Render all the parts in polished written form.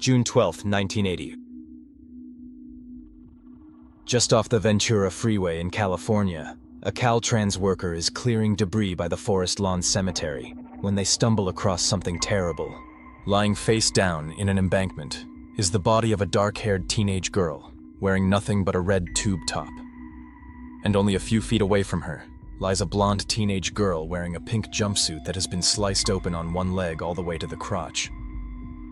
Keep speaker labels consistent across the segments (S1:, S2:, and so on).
S1: June 12, 1980. Just off the Ventura Freeway in California, a Caltrans worker is clearing debris by the Forest Lawn Cemetery when they stumble across something terrible. Lying face down in an embankment is the body of a dark-haired teenage girl wearing nothing but a red tube top. And only a few feet away from her lies a blonde teenage girl wearing a pink jumpsuit that has been sliced open on one leg all the way to the crotch.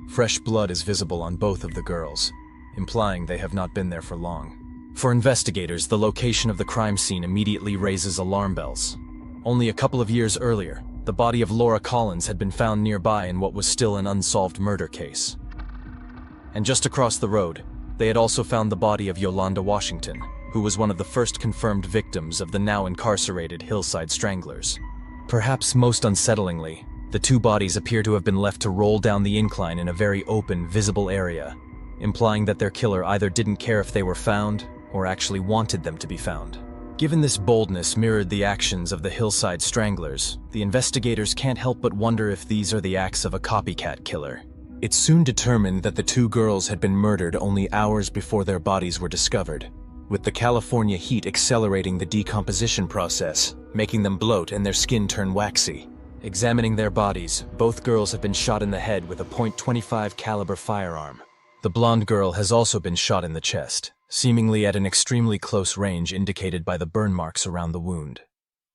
S1: Fresh blood is visible on both of the girls, implying they have not been there for long. For investigators, the location of the crime scene immediately raises alarm bells. Only a couple of years earlier, the body of Laura Collins had been found nearby in what was still an unsolved murder case. And just across the road, they had also found the body of Yolanda Washington, who was one of the first confirmed victims of the now incarcerated Hillside Stranglers. Perhaps most unsettlingly, the two bodies appear to have been left to roll down the incline in a very open, visible area, implying that their killer either didn't care if they were found or actually wanted them to be found. Given this boldness mirrored the actions of the Hillside Stranglers, the investigators can't help but wonder if these are the acts of a copycat killer. It's soon determined that the two girls had been murdered only hours before their bodies were discovered, with the California heat accelerating the decomposition process, making them bloat and their skin turn waxy. Examining their bodies, both girls have been shot in the head with a .25 caliber firearm. The blonde girl has also been shot in the chest, seemingly at an extremely close range indicated by the burn marks around the wound.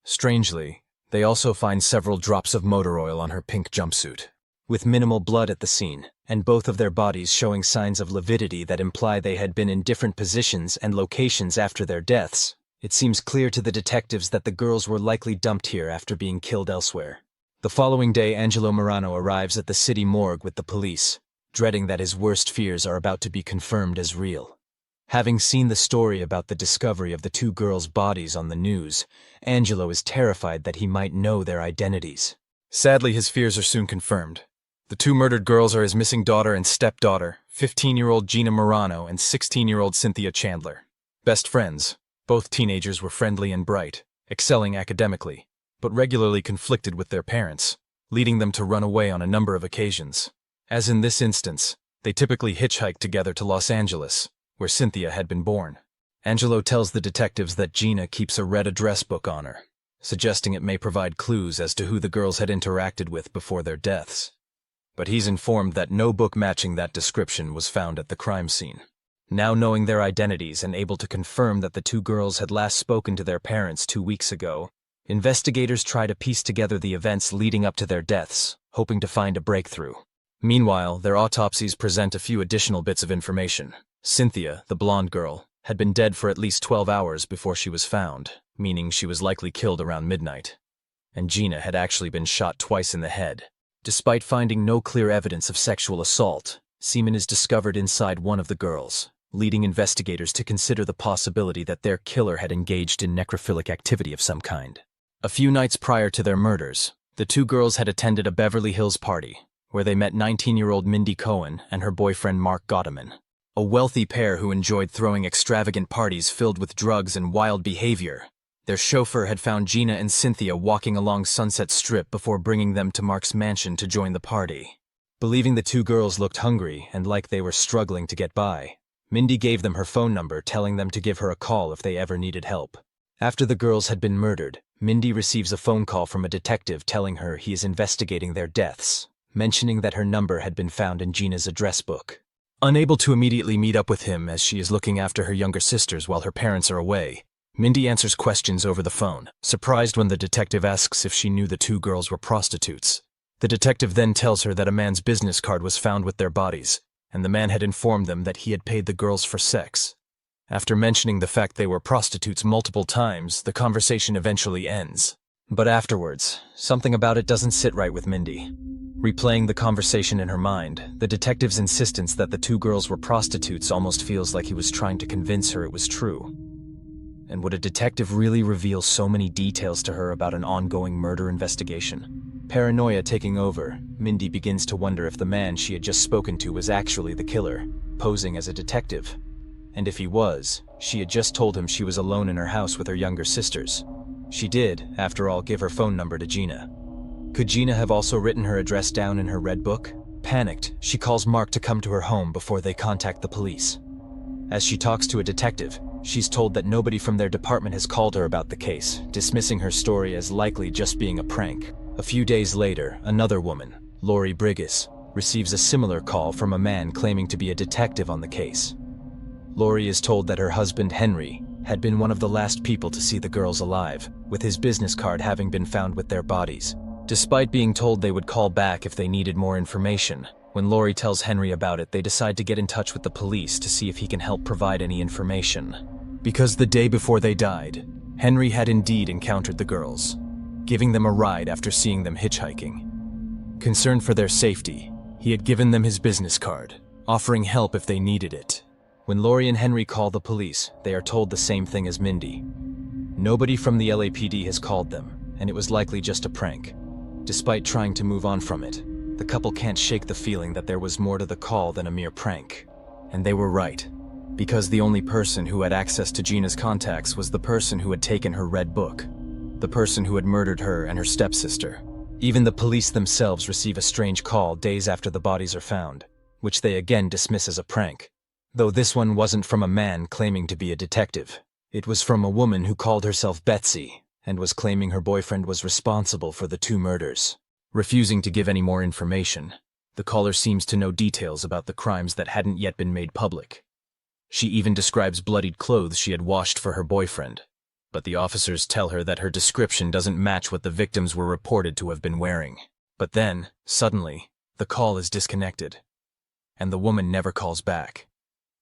S1: Strangely, they also find several drops of motor oil on her pink jumpsuit. With minimal blood at the scene, and both of their bodies showing signs of lividity that imply they had been in different positions and locations after their deaths, it seems clear to the detectives that the girls were likely dumped here after being killed elsewhere. The following day, Angelo Morano arrives at the city morgue with the police, dreading that his worst fears are about to be confirmed as real. Having seen the story about the discovery of the two girls' bodies on the news, Angelo is terrified that he might know their identities. Sadly, his fears are soon confirmed. The two murdered girls are his missing daughter and stepdaughter, 15-year-old Gina Morano and 16-year-old Cynthia Chandler. Best friends, both teenagers were friendly and bright, excelling academically, but regularly conflicted with their parents, leading them to run away on a number of occasions. As in this instance, they typically hitchhiked together to Los Angeles, where Cynthia had been born. Angelo tells the detectives that Gina keeps a red address book on her, suggesting it may provide clues as to who the girls had interacted with before their deaths. But he's informed that no book matching that description was found at the crime scene. Now knowing their identities and able to confirm that the two girls had last spoken to their parents 2 weeks ago, investigators try to piece together the events leading up to their deaths, hoping to find a breakthrough. Meanwhile, their autopsies present a few additional bits of information. Cynthia, the blonde girl, had been dead for at least 12 hours before she was found, meaning she was likely killed around midnight. And Gina had actually been shot twice in the head. Despite finding no clear evidence of sexual assault, semen is discovered inside one of the girls, leading investigators to consider the possibility that their killer had engaged in necrophilic activity of some kind. A few nights prior to their murders, the two girls had attended a Beverly Hills party, where they met 19-year-old Mindy Cohen and her boyfriend Mark Gottman, a wealthy pair who enjoyed throwing extravagant parties filled with drugs and wild behavior. Their chauffeur had found Gina and Cynthia walking along Sunset Strip before bringing them to Mark's mansion to join the party. Believing the two girls looked hungry and like they were struggling to get by, Mindy gave them her phone number, telling them to give her a call if they ever needed help. After the girls had been murdered, Mindy receives a phone call from a detective telling her he is investigating their deaths, mentioning that her number had been found in Gina's address book. Unable to immediately meet up with him as she is looking after her younger sisters while her parents are away, Mindy answers questions over the phone, surprised when the detective asks if she knew the two girls were prostitutes. The detective then tells her that a man's business card was found with their bodies, and the man had informed them that he had paid the girls for sex. After mentioning the fact they were prostitutes multiple times, the conversation eventually ends. But afterwards, something about it doesn't sit right with Mindy. Replaying the conversation in her mind, the detective's insistence that the two girls were prostitutes almost feels like he was trying to convince her it was true. And would a detective really reveal so many details to her about an ongoing murder investigation? Paranoia taking over, Mindy begins to wonder if the man she had just spoken to was actually the killer, posing as a detective. And if he was, she had just told him she was alone in her house with her younger sisters. She did, after all, give her phone number to Gina. Could Gina have also written her address down in her red book? Panicked, she calls Mark to come to her home before they contact the police. As she talks to a detective, she's told that nobody from their department has called her about the case, dismissing her story as likely just being a prank. A few days later, another woman, Lori Brigus, receives a similar call from a man claiming to be a detective on the case. Lori is told that her husband, Henry, had been one of the last people to see the girls alive, with his business card having been found with their bodies. Despite being told they would call back if they needed more information, when Lori tells Henry about it, they decide to get in touch with the police to see if he can help provide any information. Because the day before they died, Henry had indeed encountered the girls, giving them a ride after seeing them hitchhiking. Concerned for their safety, he had given them his business card, offering help if they needed it. When Lori and Henry call the police, they are told the same thing as Mindy. Nobody from the LAPD has called them, and it was likely just a prank. Despite trying to move on from it, the couple can't shake the feeling that there was more to the call than a mere prank. And they were right, because the only person who had access to Gina's contacts was the person who had taken her red book, the person who had murdered her and her stepsister. Even the police themselves receive a strange call days after the bodies are found, which they again dismiss as a prank. Though this one wasn't from a man claiming to be a detective. It was from a woman who called herself Betsy and was claiming her boyfriend was responsible for the 2 murders. Refusing to give any more information, the caller seems to know details about the crimes that hadn't yet been made public. She even describes bloodied clothes she had washed for her boyfriend, but the officers tell her that her description doesn't match what the victims were reported to have been wearing. But then, suddenly, the call is disconnected, and the woman never calls back.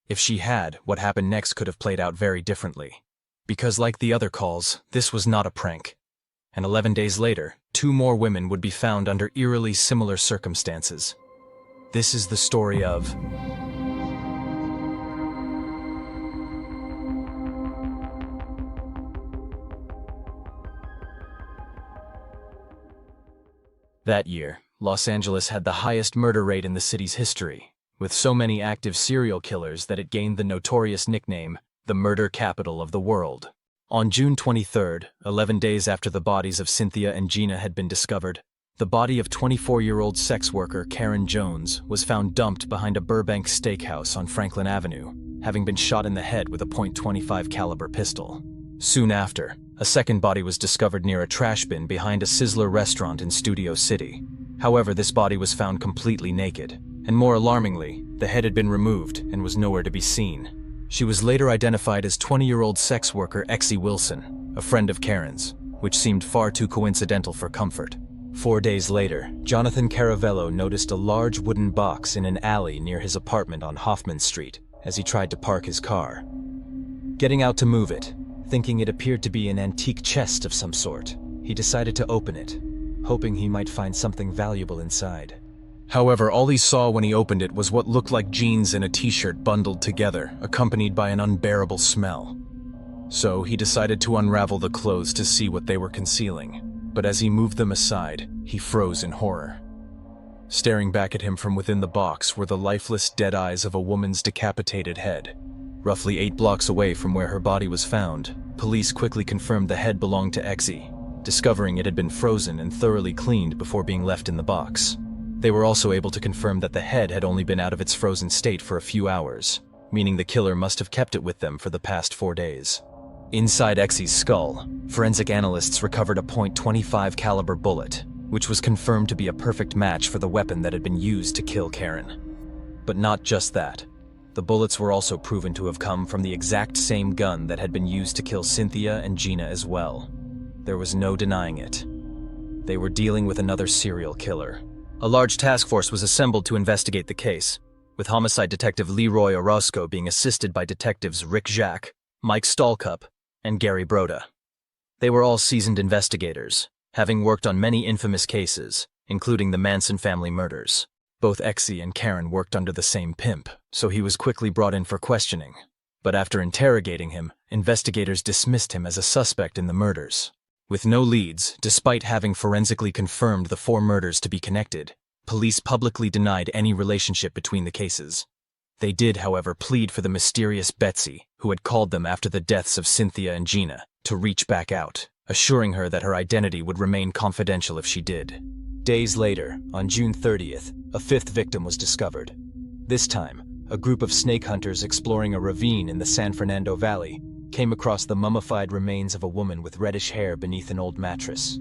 S1: If she had, what happened next could have played out very differently. Because like the other calls, this was not a prank. And 11 days later, 2 more women would be found under eerily similar circumstances. This is the story of that year. Los Angeles had the highest murder rate in the city's history, with so many active serial killers that it gained the notorious nickname, the murder capital of the world. On June 23rd, 11 days after the bodies of Cynthia and Gina had been discovered, the body of 24-year-old sex worker Karen Jones was found dumped behind a Burbank steakhouse on Franklin Avenue, having been shot in the head with a .25 caliber pistol. Soon after, a second body was discovered near a trash bin behind a Sizzler restaurant in Studio City. However, this body was found completely naked, and more alarmingly, the head had been removed and was nowhere to be seen. She was later identified as 20-year-old sex worker Exie Wilson, a friend of Karen's, which seemed far too coincidental for comfort. 4 days later, Jonathan Caravello noticed a large wooden box in an alley near his apartment on Hoffman Street as he tried to park his car. Getting out to move it, thinking it appeared to be an antique chest of some sort, he decided to open it, hoping he might find something valuable inside. However, all he saw when he opened it was what looked like jeans and a t-shirt bundled together, accompanied by an unbearable smell. So he decided to unravel the clothes to see what they were concealing, but as he moved them aside, he froze in horror. Staring back at him from within the box were the lifeless dead eyes of a woman's decapitated head. Roughly 8 blocks away from where her body was found, police quickly confirmed the head belonged to Exie, discovering it had been frozen and thoroughly cleaned before being left in the box. They were also able to confirm that the head had only been out of its frozen state for a few hours, meaning the killer must have kept it with them for the past 4 days. Inside Exie's skull, forensic analysts recovered a .25 caliber bullet, which was confirmed to be a perfect match for the weapon that had been used to kill Karen. But not just that. The bullets were also proven to have come from the exact same gun that had been used to kill Cynthia and Gina as well. There was no denying it. They were dealing with another serial killer. A large task force was assembled to investigate the case, with homicide detective Leroy Orozco being assisted by detectives Rick Jacques, Mike Stallcup, and Gary Broda. They were all seasoned investigators, having worked on many infamous cases, including the Manson family murders. Both Exie and Karen worked under the same pimp, so he was quickly brought in for questioning. But after interrogating him, investigators dismissed him as a suspect in the murders. With no leads, despite having forensically confirmed the 4 murders to be connected, police publicly denied any relationship between the cases. They did, however, plead for the mysterious Betsy, who had called them after the deaths of Cynthia and Gina, to reach back out, assuring her that her identity would remain confidential if she did. Days later, on June 30th, a fifth victim was discovered. This time, a group of snake hunters exploring a ravine in the San Fernando Valley came across the mummified remains of a woman with reddish hair beneath an old mattress.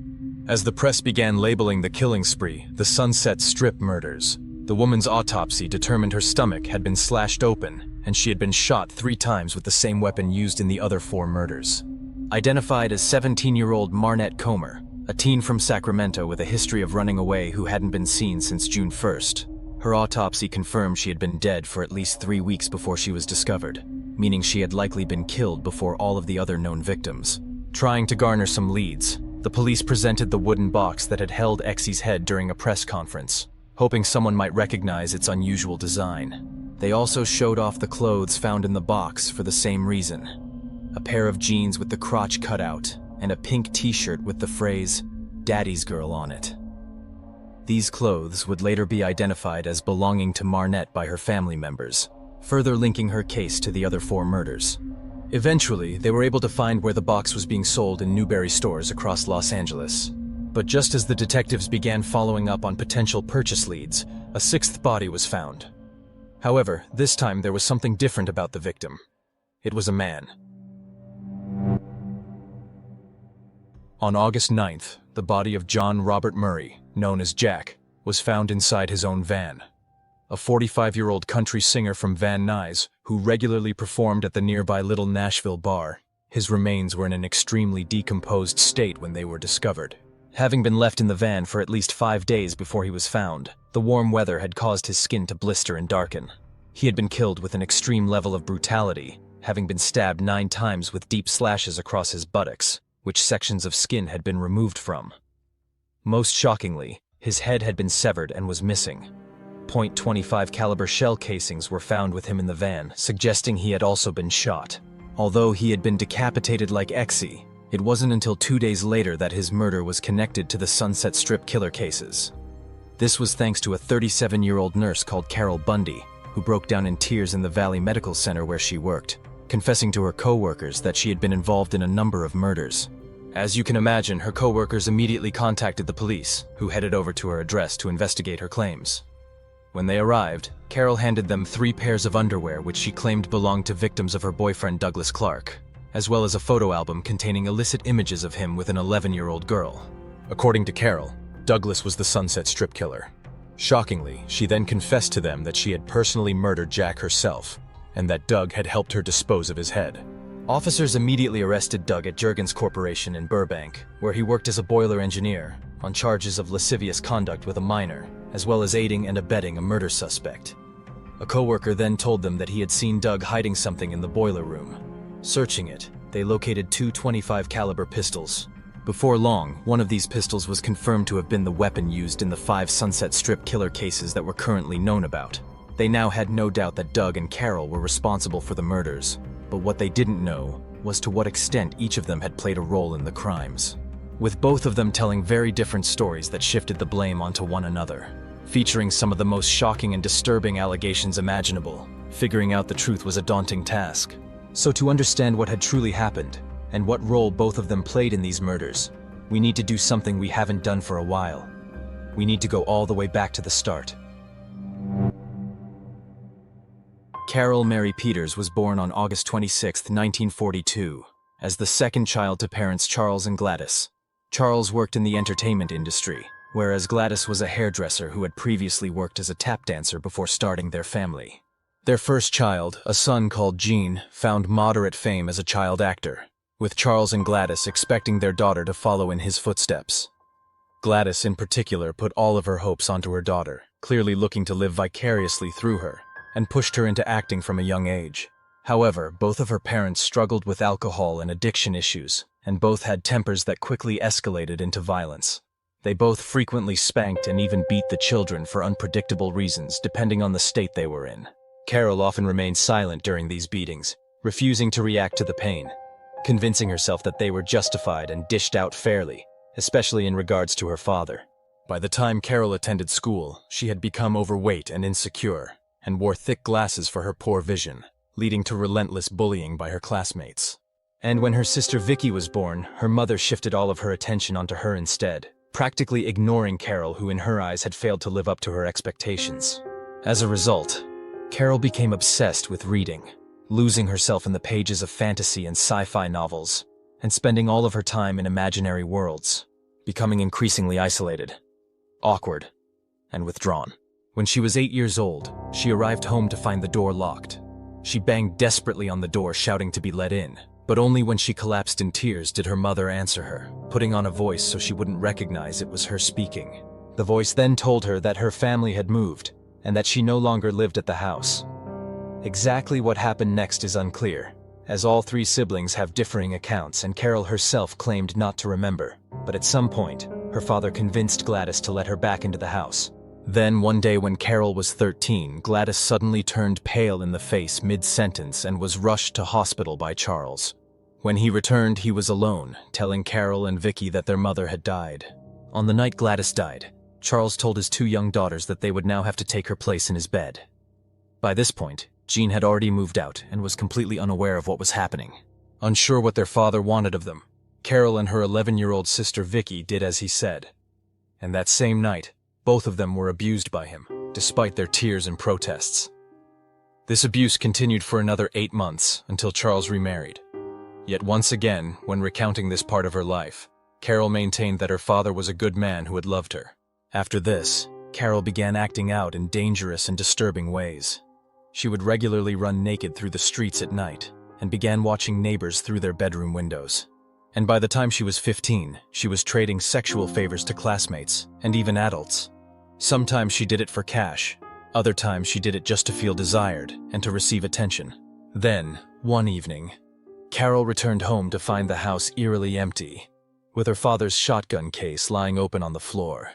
S1: As the press began labeling the killing spree the Sunset Strip murders, the woman's autopsy determined her stomach had been slashed open and she had been shot 3 times with the same weapon used in the other 4 murders. Identified as 17-year-old Marnette Comer, a teen from Sacramento with a history of running away who hadn't been seen since June 1st, her autopsy confirmed she had been dead for at least 3 weeks before she was discovered, meaning she had likely been killed before all of the other known victims. Trying to garner some leads, the police presented the wooden box that had held Exie's head during a press conference, hoping someone might recognize its unusual design. They also showed off the clothes found in the box for the same reason: a pair of jeans with the crotch cut out and a pink t-shirt with the phrase, "Daddy's Girl" on it. These clothes would later be identified as belonging to Marnette by her family members, further linking her case to the other 4 murders. Eventually, they were able to find where the box was being sold in Newberry stores across Los Angeles. But just as the detectives began following up on potential purchase leads, a 6th body was found. However, this time there was something different about the victim. It was a man. On August 9th, the body of John Robert Murray, known as Jack, was found inside his own van. A 45-year-old country singer from Van Nuys, who regularly performed at the nearby Little Nashville bar, his remains were in an extremely decomposed state when they were discovered. Having been left in the van for at least 5 days before he was found, the warm weather had caused his skin to blister and darken. He had been killed with an extreme level of brutality, having been stabbed 9 times with deep slashes across his buttocks, which sections of skin had been removed from. Most shockingly, his head had been severed and was missing. .25 caliber shell casings were found with him in the van, suggesting he had also been shot. Although he had been decapitated like Exie, it wasn't until 2 days later that his murder was connected to the Sunset Strip killer cases. This was thanks to a 37-year-old nurse called Carol Bundy, who broke down in tears in the Valley Medical Center where she worked, confessing to her co-workers that she had been involved in a number of murders. As you can imagine, her co-workers immediately contacted the police, who headed over to her address to investigate her claims. When they arrived, Carol handed them 3 pairs of underwear which she claimed belonged to victims of her boyfriend Douglas Clark, as well as a photo album containing illicit images of him with an 11-year-old girl. According to Carol, Douglas was the Sunset Strip killer. Shockingly, she then confessed to them that she had personally murdered Jack herself, and that Doug had helped her dispose of his head. Officers immediately arrested Doug at Juergens Corporation in Burbank, where he worked as a boiler engineer, on charges of lascivious conduct with a minor, as well as aiding and abetting a murder suspect. A coworker then told them that he had seen Doug hiding something in the boiler room. Searching it, they located 2 .25 caliber pistols. Before long, one of these pistols was confirmed to have been the weapon used in the 5 Sunset Strip killer cases that were currently known about. They now had no doubt that Doug and Carol were responsible for the murders, but what they didn't know was to what extent each of them had played a role in the crimes, with both of them telling very different stories that shifted the blame onto one another, featuring some of the most shocking and disturbing allegations imaginable. Figuring out the truth was a daunting task. So to understand what had truly happened, and what role both of them played in these murders, we need to do something we haven't done for a while. We need to go all the way back to the start. Carol Mary Peters was born on August 26, 1942, as the second child to parents Charles and Gladys. Charles worked in the entertainment industry, whereas Gladys was a hairdresser who had previously worked as a tap dancer before starting their family. Their first child, a son called Gene, found moderate fame as a child actor, with Charles and Gladys expecting their daughter to follow in his footsteps. Gladys, in particular, put all of her hopes onto her daughter, clearly looking to live vicariously through her, and pushed her into acting from a young age. However, both of her parents struggled with alcohol and addiction issues, and both had tempers that quickly escalated into violence. They both frequently spanked and even beat the children for unpredictable reasons, depending on the state they were in. Carol often remained silent during these beatings, refusing to react to the pain, convincing herself that they were justified and dished out fairly, especially in regards to her father. By the time Carol attended school, she had become overweight and insecure, and wore thick glasses for her poor vision, leading to relentless bullying by her classmates. And when her sister Vicky was born, her mother shifted all of her attention onto her instead, practically ignoring Carol, who in her eyes had failed to live up to her expectations. As a result, Carol became obsessed with reading, losing herself in the pages of fantasy and sci-fi novels, and spending all of her time in imaginary worlds, becoming increasingly isolated, awkward, and withdrawn. When she was 8 years old, she arrived home to find the door locked. She banged desperately on the door, shouting to be let in, but only when she collapsed in tears did her mother answer her, putting on a voice so she wouldn't recognize it was her speaking. The voice then told her that her family had moved, and that she no longer lived at the house. Exactly what happened next is unclear, as all 3 siblings have differing accounts and Carol herself claimed not to remember, but at some point, her father convinced Gladys to let her back into the house. Then one day when Carol was 13, Gladys suddenly turned pale in the face mid-sentence and was rushed to hospital by Charles. When he returned, he was alone, telling Carol and Vicky that their mother had died. On the night Gladys died, Charles told his 2 young daughters that they would now have to take her place in his bed. By this point, Jean had already moved out and was completely unaware of what was happening. Unsure what their father wanted of them, Carol and her 11-year-old sister Vicky did as he said. And that same night, both of them were abused by him, despite their tears and protests. This abuse continued for another 8 months until Charles remarried. Yet once again, when recounting this part of her life, Carol maintained that her father was a good man who had loved her. After this, Carol began acting out in dangerous and disturbing ways. She would regularly run naked through the streets at night and began watching neighbors through their bedroom windows. And by the time she was 15, she was trading sexual favors to classmates and even adults. Sometimes she did it for cash, other times she did it just to feel desired and to receive attention. Then, one evening, Carol returned home to find the house eerily empty, with her father's shotgun case lying open on the floor.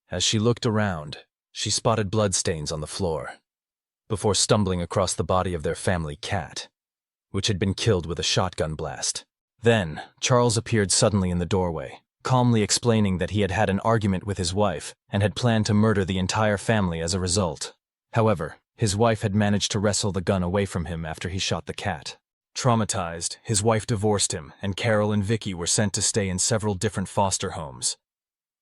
S1: As she looked around, she spotted bloodstains on the floor, before stumbling across the body of their family cat, which had been killed with a shotgun blast. Then, Charles appeared suddenly in the doorway, calmly explaining that he had had an argument with his wife and had planned to murder the entire family as a result. However, his wife had managed to wrestle the gun away from him after he shot the cat. Traumatized, his wife divorced him, and Carol and Vicky were sent to stay in several different foster homes.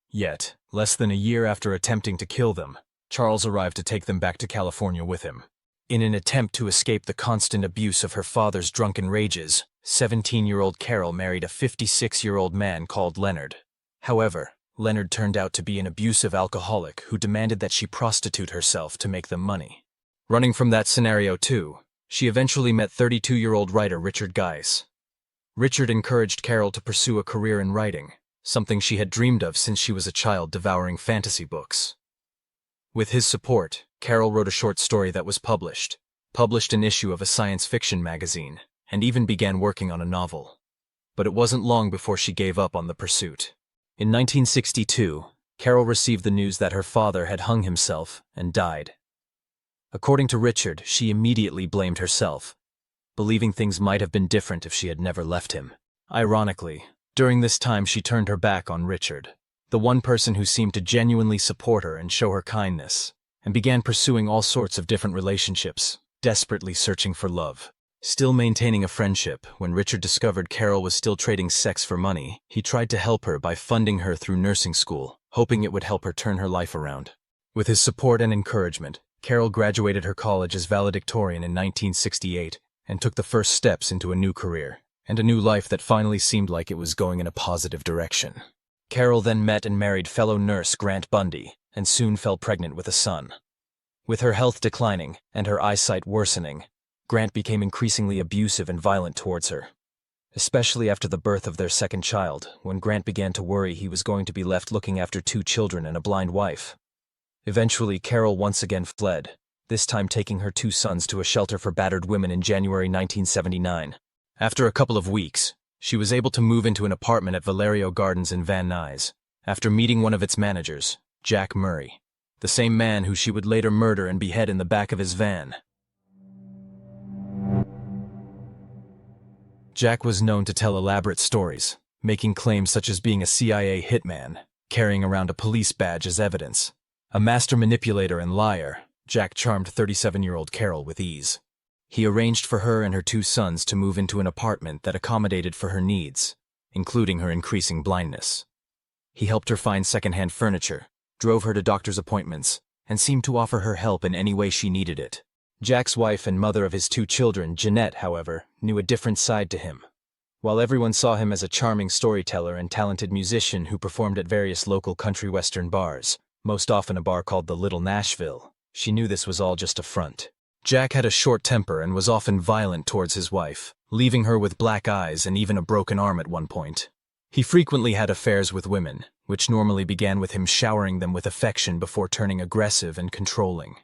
S1: Yet, less than a year after attempting to kill them, Charles arrived to take them back to California with him. In an attempt to escape the constant abuse of her father's drunken rages, 17-year-old Carol married a 56-year-old man called Leonard. However, Leonard turned out to be an abusive alcoholic who demanded that she prostitute herself to make them money. Running from that scenario too, she eventually met 32-year-old writer Richard Geiss. Richard encouraged Carol to pursue a career in writing, something she had dreamed of since she was a child devouring fantasy books. With his support, Carol wrote a short story that was published an issue of a science fiction magazine, and even began working on a novel. But it wasn't long before she gave up on the pursuit. In 1962, Carol received the news that her father had hung himself and died. According to Richard, she immediately blamed herself, believing things might have been different if she had never left him. Ironically, during this time she turned her back on Richard, the one person who seemed to genuinely support her and show her kindness, and began pursuing all sorts of different relationships, desperately searching for love. Still maintaining a friendship, when Richard discovered Carol was still trading sex for money, he tried to help her by funding her through nursing school, hoping it would help her turn her life around. With his support and encouragement, Carol graduated her college as valedictorian in 1968 and took the first steps into a new career, and a new life that finally seemed like it was going in a positive direction. Carol then met and married fellow nurse Grant Bundy, and soon fell pregnant with a son. With her health declining and her eyesight worsening, Grant became increasingly abusive and violent towards her, especially after the birth of their second child, when Grant began to worry he was going to be left looking after 2 children and a blind wife. Eventually, Carol once again fled, this time taking her 2 sons to a shelter for battered women in January 1979. After a couple of weeks, she was able to move into an apartment at Valerio Gardens in Van Nuys, after meeting one of its managers, Jack Murray, the same man who she would later murder and behead in the back of his van. Jack was known to tell elaborate stories, making claims such as being a CIA hitman, carrying around a police badge as evidence. A master manipulator and liar, Jack charmed 37-year-old Carol with ease. He arranged for her and her 2 sons to move into an apartment that accommodated for her needs, including her increasing blindness. He helped her find secondhand furniture, drove her to doctor's appointments, and seemed to offer her help in any way she needed it. Jack's wife and mother of his 2 children, Jeanette, however, knew a different side to him. While everyone saw him as a charming storyteller and talented musician who performed at various local country western bars, most often a bar called the Little Nashville, she knew this was all just a front. Jack had a short temper and was often violent towards his wife, leaving her with black eyes and even a broken arm at one point. He frequently had affairs with women, which normally began with him showering them with affection before turning aggressive and controlling.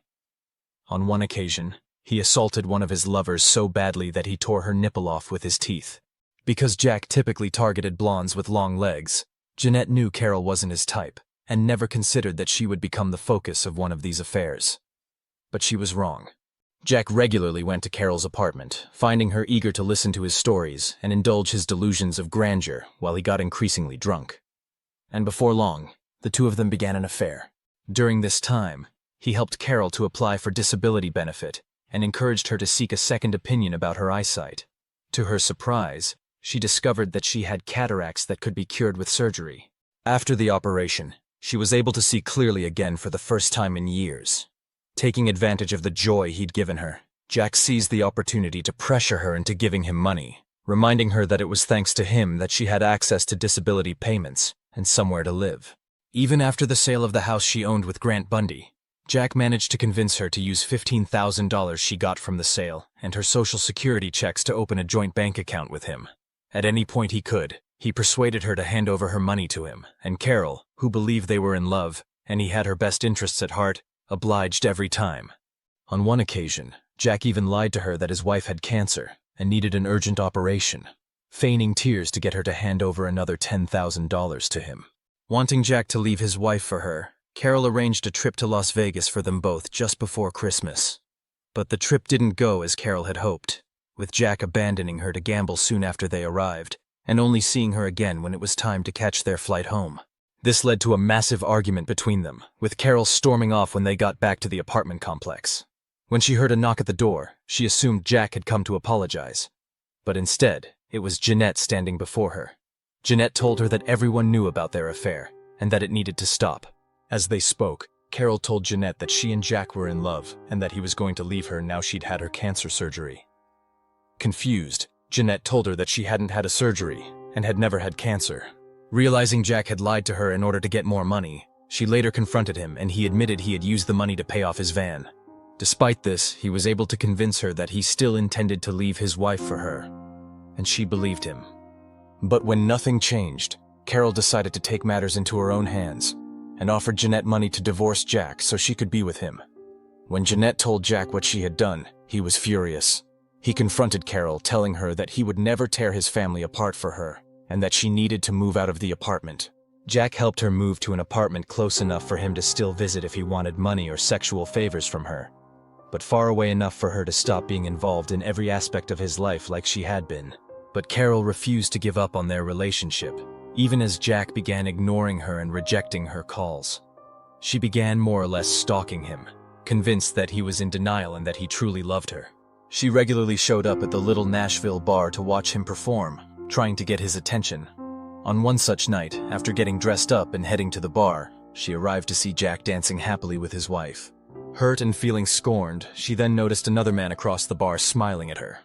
S1: On one occasion, he assaulted one of his lovers so badly that he tore her nipple off with his teeth. Because Jack typically targeted blondes with long legs, Jeanette knew Carol wasn't his type, and never considered that she would become the focus of one of these affairs. But she was wrong. Jack regularly went to Carol's apartment, finding her eager to listen to his stories and indulge his delusions of grandeur while he got increasingly drunk. And before long, the 2 of them began an affair. During this time, he helped Carol to apply for disability benefit and encouraged her to seek a second opinion about her eyesight. To her surprise, she discovered that she had cataracts that could be cured with surgery. After the operation, she was able to see clearly again for the first time in years. Taking advantage of the joy he'd given her, Jack seized the opportunity to pressure her into giving him money, reminding her that it was thanks to him that she had access to disability payments and somewhere to live. Even after the sale of the house she owned with Grant Bundy, Jack managed to convince her to use $15,000 she got from the sale and her Social Security checks to open a joint bank account with him. At any point he could, he persuaded her to hand over her money to him, and Carol, who believed they were in love and he had her best interests at heart, obliged every time. On one occasion, Jack even lied to her that his wife had cancer and needed an urgent operation, feigning tears to get her to hand over another $10,000 to him. Wanting Jack to leave his wife for her, Carol arranged a trip to Las Vegas for them both just before Christmas. But the trip didn't go as Carol had hoped, with Jack abandoning her to gamble soon after they arrived, and only seeing her again when it was time to catch their flight home. This led to a massive argument between them, with Carol storming off when they got back to the apartment complex. When she heard a knock at the door, she assumed Jack had come to apologize. But instead, it was Jeanette standing before her. Jeanette told her that everyone knew about their affair, and that it needed to stop. As they spoke, Carol told Jeanette that she and Jack were in love, and that he was going to leave her now she'd had her cancer surgery. Confused, Jeanette told her that she hadn't had a surgery, and had never had cancer. Realizing Jack had lied to her in order to get more money, she later confronted him and he admitted he had used the money to pay off his van. Despite this, he was able to convince her that he still intended to leave his wife for her, and she believed him. But when nothing changed, Carol decided to take matters into her own hands and offered Jeanette money to divorce Jack so she could be with him. When Jeanette told Jack what she had done, he was furious. He confronted Carol, telling her that he would never tear his family apart for her, and that she needed to move out of the apartment. Jack helped her move to an apartment close enough for him to still visit if he wanted money or sexual favors from her, but far away enough for her to stop being involved in every aspect of his life like she had been. But Carol refused to give up on their relationship, even as Jack began ignoring her and rejecting her calls. She began more or less stalking him, convinced that he was in denial and that he truly loved her. She regularly showed up at the Little Nashville bar to watch him perform, trying to get his attention. On one such night, after getting dressed up and heading to the bar, she arrived to see Jack dancing happily with his wife. Hurt and feeling scorned, she then noticed another man across the bar smiling at her.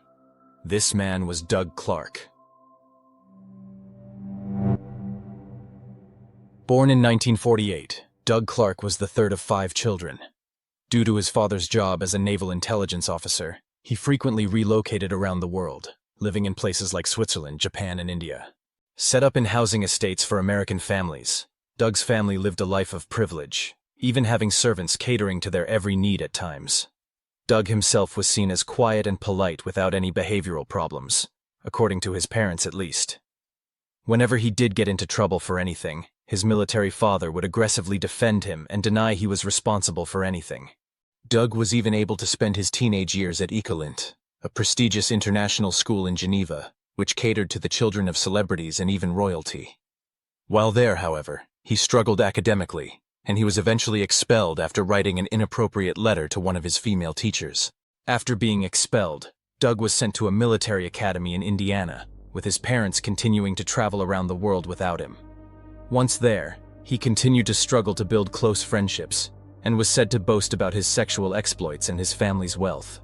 S1: This man was Doug Clark. Born in 1948, Doug Clark was the third of 5 children. Due to his father's job as a naval intelligence officer, he frequently relocated around the world, living in places like Switzerland, Japan, and India. Set up in housing estates for American families, Doug's family lived a life of privilege, even having servants catering to their every need at times. Doug himself was seen as quiet and polite without any behavioral problems, according to his parents at least. Whenever he did get into trouble for anything, his military father would aggressively defend him and deny he was responsible for anything. Doug was even able to spend his teenage years at Ecolint, a prestigious international school in Geneva, which catered to the children of celebrities and even royalty. While there, however, he struggled academically, and he was eventually expelled after writing an inappropriate letter to one of his female teachers. After being expelled, Doug was sent to a military academy in Indiana, with his parents continuing to travel around the world without him. Once there, he continued to struggle to build close friendships, and was said to boast about his sexual exploits and his family's wealth.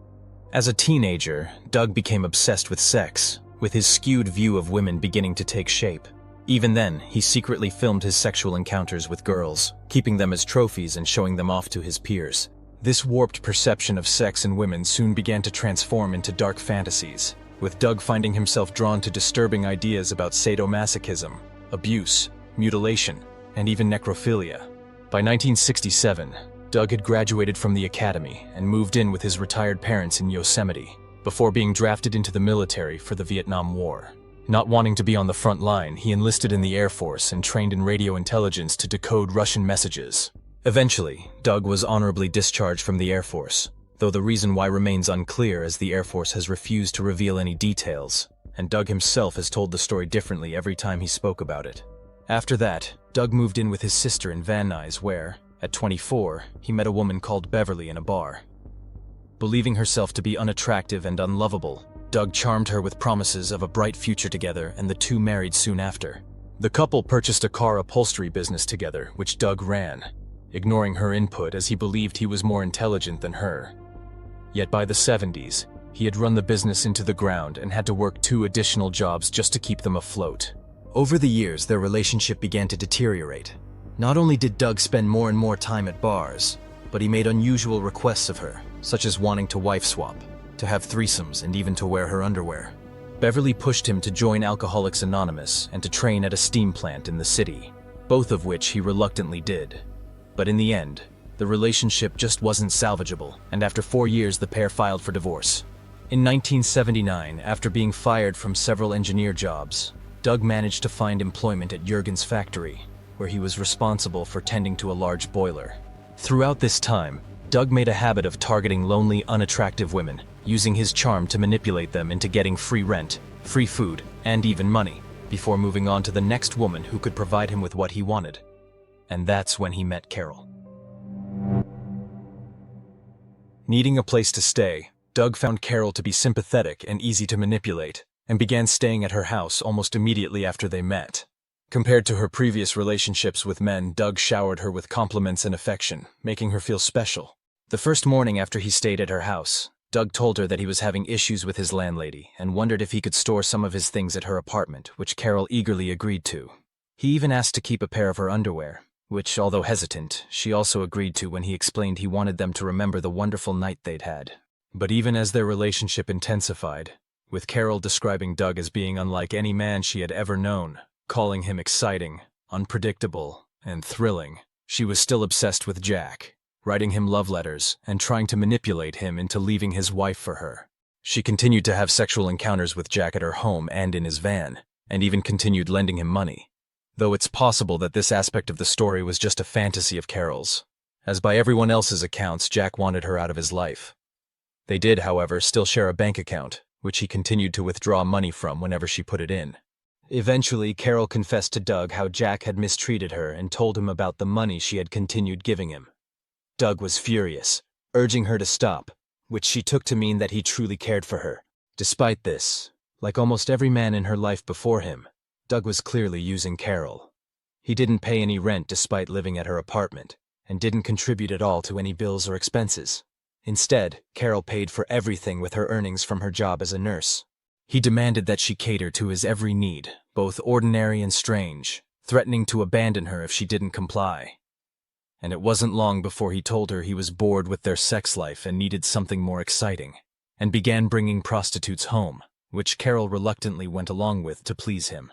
S1: As a teenager, Doug became obsessed with sex, with his skewed view of women beginning to take shape. Even then, he secretly filmed his sexual encounters with girls, keeping them as trophies and showing them off to his peers. This warped perception of sex and women soon began to transform into dark fantasies, with Doug finding himself drawn to disturbing ideas about sadomasochism, abuse, mutilation, and even necrophilia. By 1967, Doug had graduated from the academy and moved in with his retired parents in Yosemite, before being drafted into the military for the Vietnam War. Not wanting to be on the front line, he enlisted in the Air Force and trained in radio intelligence to decode Russian messages. Eventually, Doug was honorably discharged from the Air Force, though the reason why remains unclear as the Air Force has refused to reveal any details, and Doug himself has told the story differently every time he spoke about it. After that, Doug moved in with his sister in Van Nuys where, at 24, he met a woman called Beverly in a bar. Believing herself to be unattractive and unlovable, Doug charmed her with promises of a bright future together, and the two married soon after. The couple purchased a car upholstery business together, which Doug ran, ignoring her input as he believed he was more intelligent than her. Yet by the 70s, he had run the business into the ground and had to work 2 additional jobs just to keep them afloat. Over the years, their relationship began to deteriorate. Not only did Doug spend more and more time at bars, but he made unusual requests of her, such as wanting to wife swap, to have threesomes, and even to wear her underwear. Beverly pushed him to join Alcoholics Anonymous and to train at a steam plant in the city, both of which he reluctantly did. But in the end, the relationship just wasn't salvageable, and after 4 years the pair filed for divorce. In 1979, after being fired from several engineer jobs, Doug managed to find employment at Jurgen's factory, where he was responsible for tending to a large boiler. Throughout this time, Doug made a habit of targeting lonely, unattractive women, using his charm to manipulate them into getting free rent, free food, and even money, before moving on to the next woman who could provide him with what he wanted. And that's when he met Carol. Needing a place to stay, Doug found Carol to be sympathetic and easy to manipulate, and began staying at her house almost immediately after they met. Compared to her previous relationships with men, Doug showered her with compliments and affection, making her feel special. The first morning after he stayed at her house, Doug told her that he was having issues with his landlady and wondered if he could store some of his things at her apartment, which Carol eagerly agreed to. He even asked to keep a pair of her underwear, which, although hesitant, she also agreed to when he explained he wanted them to remember the wonderful night they'd had. But even as their relationship intensified, with Carol describing Doug as being unlike any man she had ever known, calling him exciting, unpredictable, and thrilling, she was still obsessed with Jack, writing him love letters and trying to manipulate him into leaving his wife for her. She continued to have sexual encounters with Jack at her home and in his van, and even continued lending him money. Though it's possible that this aspect of the story was just a fantasy of Carol's, as by everyone else's accounts, Jack wanted her out of his life. They did, however, still share a bank account, which he continued to withdraw money from whenever she put it in. Eventually, Carol confessed to Doug how Jack had mistreated her and told him about the money she had continued giving him. Doug was furious, urging her to stop, which she took to mean that he truly cared for her. Despite this, like almost every man in her life before him, Doug was clearly using Carol. He didn't pay any rent despite living at her apartment, and didn't contribute at all to any bills or expenses. Instead, Carol paid for everything with her earnings from her job as a nurse. He demanded that she cater to his every need, both ordinary and strange, threatening to abandon her if she didn't comply. And it wasn't long before he told her he was bored with their sex life and needed something more exciting, and began bringing prostitutes home, which Carol reluctantly went along with to please him.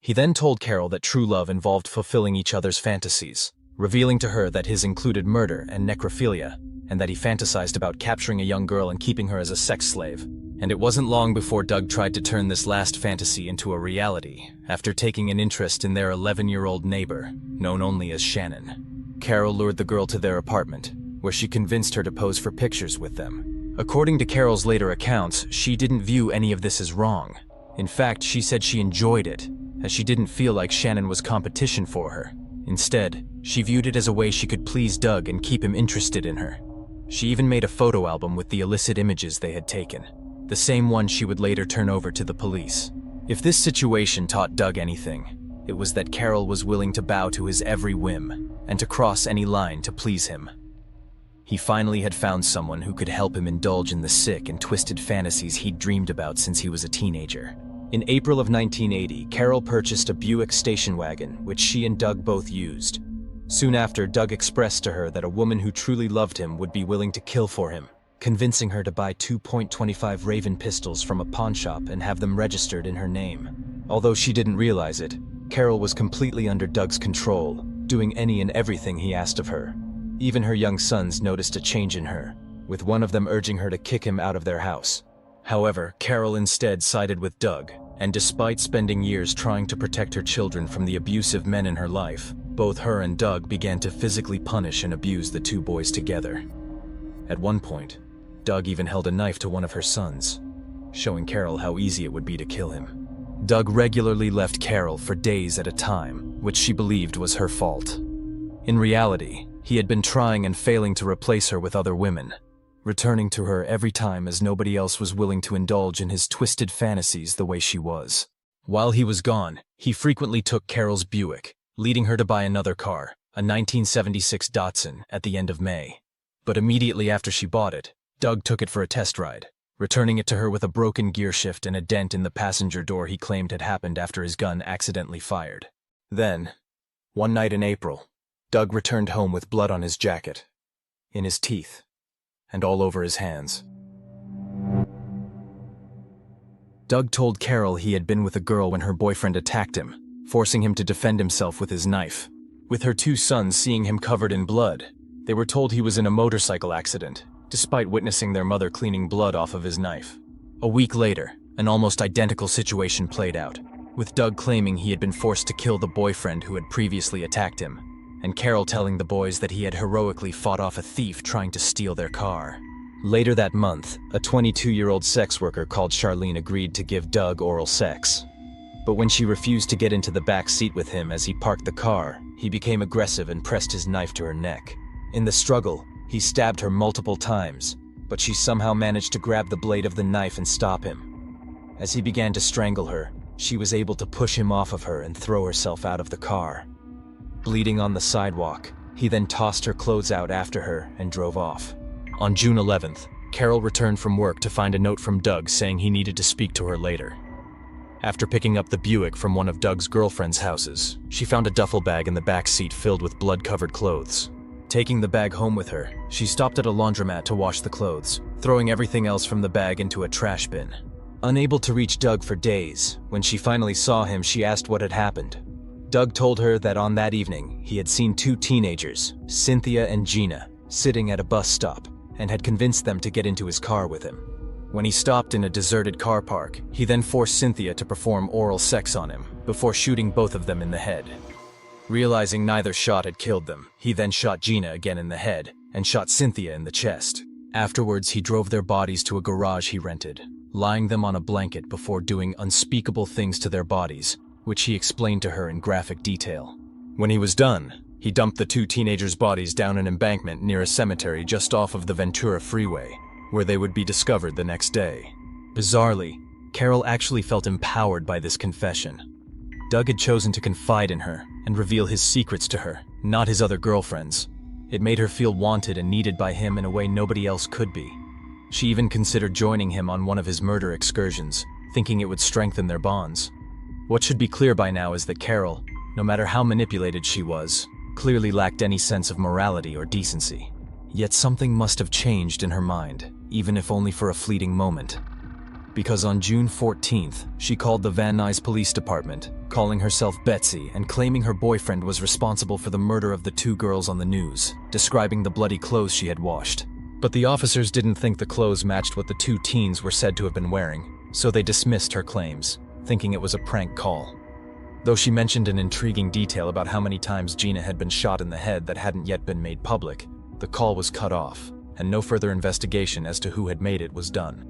S1: He then told Carol that true love involved fulfilling each other's fantasies, revealing to her that his included murder and necrophilia, and that he fantasized about capturing a young girl and keeping her as a sex slave. And it wasn't long before Doug tried to turn this last fantasy into a reality, after taking an interest in their 11-year-old neighbor, known only as Shannon. Carol lured the girl to their apartment, where she convinced her to pose for pictures with them. According to Carol's later accounts, she didn't view any of this as wrong. In fact, she said she enjoyed it, as she didn't feel like Shannon was competition for her. Instead, she viewed it as a way she could please Doug and keep him interested in her. She even made a photo album with the illicit images they had taken, the same one she would later turn over to the police. If this situation taught Doug anything, It was that Carol was willing to bow to his every whim and to cross any line to please him. He finally had found someone who could help him indulge in the sick and twisted fantasies he'd dreamed about since he was a teenager. In April of 1980, Carol purchased a Buick station wagon, which she and Doug both used. Soon after, Doug expressed to her that a woman who truly loved him would be willing to kill for him, convincing her to buy 2.25 Raven pistols from a pawn shop and have them registered in her name. Although she didn't realize it, Carol was completely under Doug's control, doing any and everything he asked of her. Even her young sons noticed a change in her, with one of them urging her to kick him out of their house. However, Carol instead sided with Doug, and despite spending years trying to protect her children from the abusive men in her life, both her and Doug began to physically punish and abuse the two boys together. At one point, Doug even held a knife to one of her sons, showing Carol how easy it would be to kill him. Doug regularly left Carol for days at a time, which she believed was her fault. In reality, he had been trying and failing to replace her with other women, returning to her every time as nobody else was willing to indulge in his twisted fantasies the way she was. While he was gone, he frequently took Carol's Buick, leading her to buy another car, a 1976 Datsun, at the end of May. But immediately after she bought it, Doug took it for a test ride, returning it to her with a broken gear shift and a dent in the passenger door he claimed had happened after his gun accidentally fired. Then, one night in April, Doug returned home with blood on his jacket, in his teeth, and all over his hands. Doug told Carol he had been with a girl when her boyfriend attacked him, forcing him to defend himself with his knife. With her two sons seeing him covered in blood, they were told he was in a motorcycle accident, despite witnessing their mother cleaning blood off of his knife. A week later, an almost identical situation played out, with Doug claiming he had been forced to kill the boyfriend who had previously attacked him, and Carol telling the boys that he had heroically fought off a thief trying to steal their car. Later that month, a 22-year-old sex worker called Charlene agreed to give Doug oral sex. But when she refused to get into the back seat with him as he parked the car, he became aggressive and pressed his knife to her neck. In the struggle, he stabbed her multiple times, but she somehow managed to grab the blade of the knife and stop him. As he began to strangle her, she was able to push him off of her and throw herself out of the car. Bleeding on the sidewalk, he then tossed her clothes out after her and drove off. On June 11th, Carol returned from work to find a note from Doug saying he needed to speak to her later. After picking up the Buick from one of Doug's girlfriend's houses, she found a duffel bag in the back seat filled with blood-covered clothes. Taking the bag home with her, she stopped at a laundromat to wash the clothes, throwing everything else from the bag into a trash bin. Unable to reach Doug for days, when she finally saw him, she asked what had happened. Doug told her that on that evening, he had seen two teenagers, Cynthia and Gina, sitting at a bus stop, and had convinced them to get into his car with him. When he stopped in a deserted car park, he then forced Cynthia to perform oral sex on him, before shooting both of them in the head. Realizing neither shot had killed them, he then shot Gina again in the head, and shot Cynthia in the chest. Afterwards, he drove their bodies to a garage he rented, lying them on a blanket before doing unspeakable things to their bodies, which he explained to her in graphic detail. When he was done, he dumped the two teenagers' bodies down an embankment near a cemetery just off of the Ventura Freeway, where they would be discovered the next day. Bizarrely, Carol actually felt empowered by this confession. Doug had chosen to confide in her and reveal his secrets to her, not his other girlfriends. It made her feel wanted and needed by him in a way nobody else could be. She even considered joining him on one of his murder excursions, thinking it would strengthen their bonds. What should be clear by now is that Carol, no matter how manipulated she was, clearly lacked any sense of morality or decency. Yet something must have changed in her mind, even if only for a fleeting moment. Because on June 14th, she called the Van Nuys Police Department, calling herself Betsy and claiming her boyfriend was responsible for the murder of the two girls on the news, describing the bloody clothes she had washed. But the officers didn't think the clothes matched what the two teens were said to have been wearing, so they dismissed her claims, thinking it was a prank call. Though she mentioned an intriguing detail about how many times Gina had been shot in the head that hadn't yet been made public, the call was cut off, and no further investigation as to who had made it was done.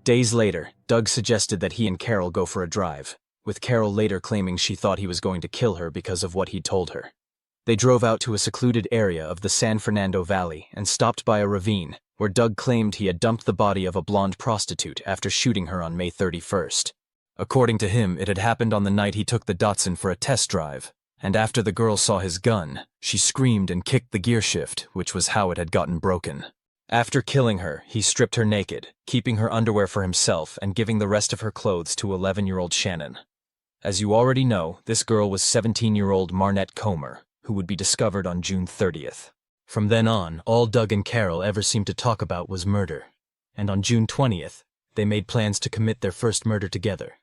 S1: Days later, Doug suggested that he and Carol go for a drive, with Carol later claiming she thought he was going to kill her because of what he'd told her. They drove out to a secluded area of the San Fernando Valley and stopped by a ravine, where Doug claimed he had dumped the body of a blonde prostitute after shooting her on May 31st. According to him, it had happened on the night he took the Datsun for a test drive, and after the girl saw his gun, she screamed and kicked the gear shift, which was how it had gotten broken. After killing her, he stripped her naked, keeping her underwear for himself and giving the rest of her clothes to 11-year-old Shannon. As you already know, this girl was 17-year-old Marnette Comer, who would be discovered on June 30th. From then on, all Doug and Carol ever seemed to talk about was murder. And on June 20th, they made plans to commit their first murder together.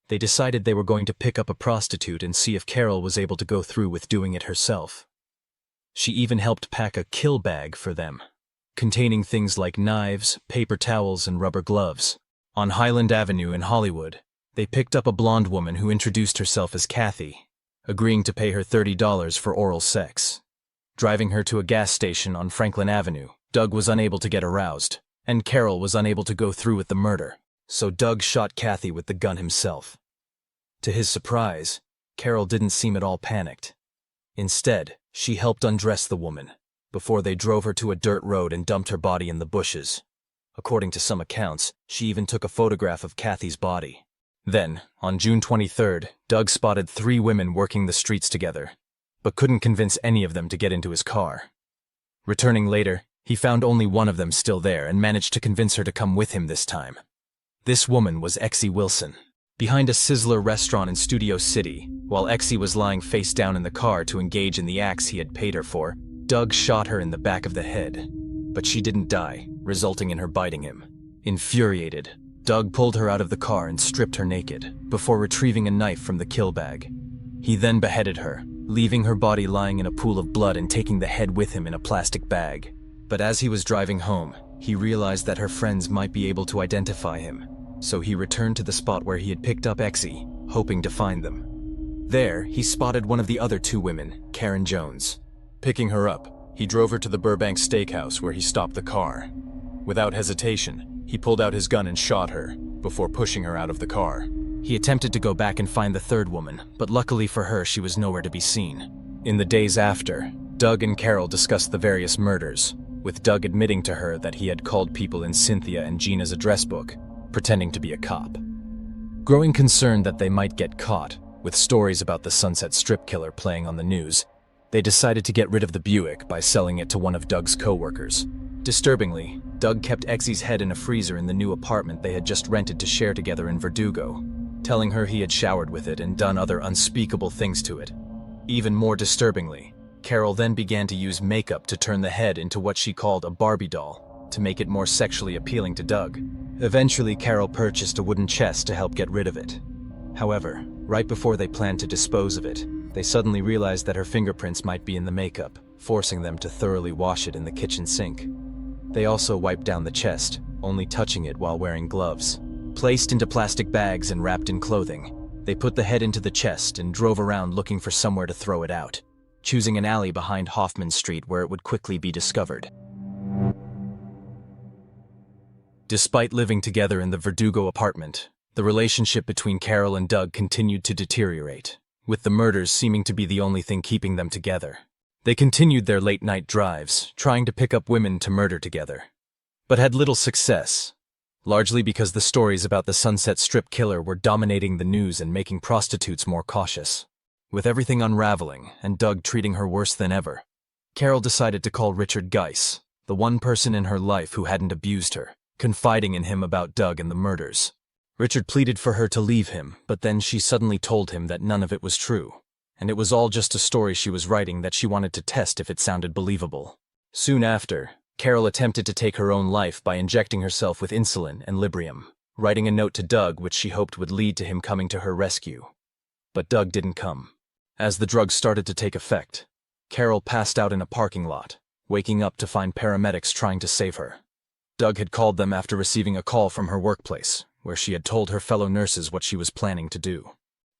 S1: They decided they were going to pick up a prostitute and see if Carol was able to go through with doing it herself. She even helped pack a kill bag for them, containing things like knives, paper towels, and rubber gloves. On Highland Avenue in Hollywood, they picked up a blonde woman who introduced herself as Kathy, agreeing to pay her $30 for oral sex. Driving her to a gas station on Franklin Avenue, Doug was unable to get aroused, and Carol was unable to go through with the murder, so Doug shot Kathy with the gun himself. To his surprise, Carol didn't seem at all panicked. Instead, she helped undress the woman, before they drove her to a dirt road and dumped her body in the bushes. According to some accounts, she even took a photograph of Kathy's body. Then, on June 23rd, Doug spotted 3 women working the streets together, but couldn't convince any of them to get into his car. Returning later, he found only one of them still there and managed to convince her to come with him this time. This woman was Exie Wilson. Behind a Sizzler restaurant in Studio City, while Exie was lying face down in the car to engage in the acts he had paid her for, Doug shot her in the back of the head. But she didn't die, resulting in her biting him. Infuriated, Doug pulled her out of the car and stripped her naked, before retrieving a knife from the kill bag. He then beheaded her, leaving her body lying in a pool of blood and taking the head with him in a plastic bag. But as he was driving home, he realized that her friends might be able to identify him, so he returned to the spot where he had picked up Exie, hoping to find them. There, he spotted one of the other 2 women, Karen Jones. Picking her up, he drove her to the Burbank Steakhouse where he stopped the car. Without hesitation, he pulled out his gun and shot her, before pushing her out of the car. He attempted to go back and find the 3rd woman, but luckily for her, she was nowhere to be seen. In the days after, Doug and Carol discussed the various murders, with Doug admitting to her that he had called people in Cynthia and Gina's address book, pretending to be a cop. Growing concerned that they might get caught, with stories about the Sunset Strip killer playing on the news, they decided to get rid of the Buick by selling it to one of Doug's co-workers. Disturbingly, Doug kept Exie's head in a freezer in the new apartment they had just rented to share together in Verdugo, telling her he had showered with it and done other unspeakable things to it. Even more disturbingly, Carol then began to use makeup to turn the head into what she called a Barbie doll, to make it more sexually appealing to Doug. Eventually, Carol purchased a wooden chest to help get rid of it. However, right before they planned to dispose of it, they suddenly realized that her fingerprints might be in the makeup, forcing them to thoroughly wash it in the kitchen sink. They also wiped down the chest, only touching it while wearing gloves. Placed into plastic bags and wrapped in clothing, they put the head into the chest and drove around looking for somewhere to throw it out, choosing an alley behind Hoffman Street where it would quickly be discovered. Despite living together in the Verdugo apartment, the relationship between Carol and Doug continued to deteriorate, with the murders seeming to be the only thing keeping them together. They continued their late-night drives, trying to pick up women to murder together, but had little success, largely because the stories about the Sunset Strip killer were dominating the news and making prostitutes more cautious. With everything unraveling and Doug treating her worse than ever, Carol decided to call Richard Geiss, the one person in her life who hadn't abused her, confiding in him about Doug and the murders. Richard pleaded for her to leave him, but then she suddenly told him that none of it was true, and it was all just a story she was writing that she wanted to test if it sounded believable. Soon after, Carol attempted to take her own life by injecting herself with insulin and Librium, writing a note to Doug which she hoped would lead to him coming to her rescue. But Doug didn't come. As the drugs started to take effect, Carol passed out in a parking lot, waking up to find paramedics trying to save her. Doug had called them after receiving a call from her workplace, where she had told her fellow nurses what she was planning to do.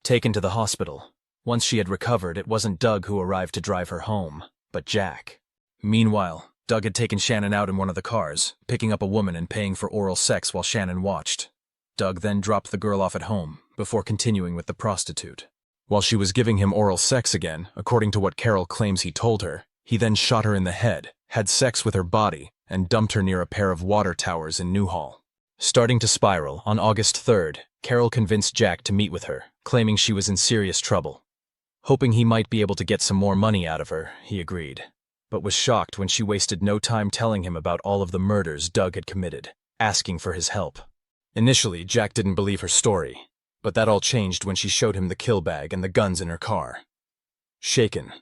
S1: Taken to the hospital, once she had recovered, it wasn't Doug who arrived to drive her home, but Jack. Meanwhile, Doug had taken Shannon out in one of the cars, picking up a woman and paying for oral sex while Shannon watched. Doug then dropped the girl off at home, before continuing with the prostitute. While she was giving him oral sex again, according to what Carol claims he told her, he then shot her in the head, had sex with her body, and dumped her near a pair of water towers in Newhall. Starting to spiral, on August 3rd, Carol convinced Jack to meet with her, claiming she was in serious trouble. Hoping he might be able to get some more money out of her, he agreed, but was shocked when she wasted no time telling him about all of the murders Doug had committed, asking for his help. Initially, Jack didn't believe her story, but that all changed when she showed him the kill bag and the guns in her car. Shaken,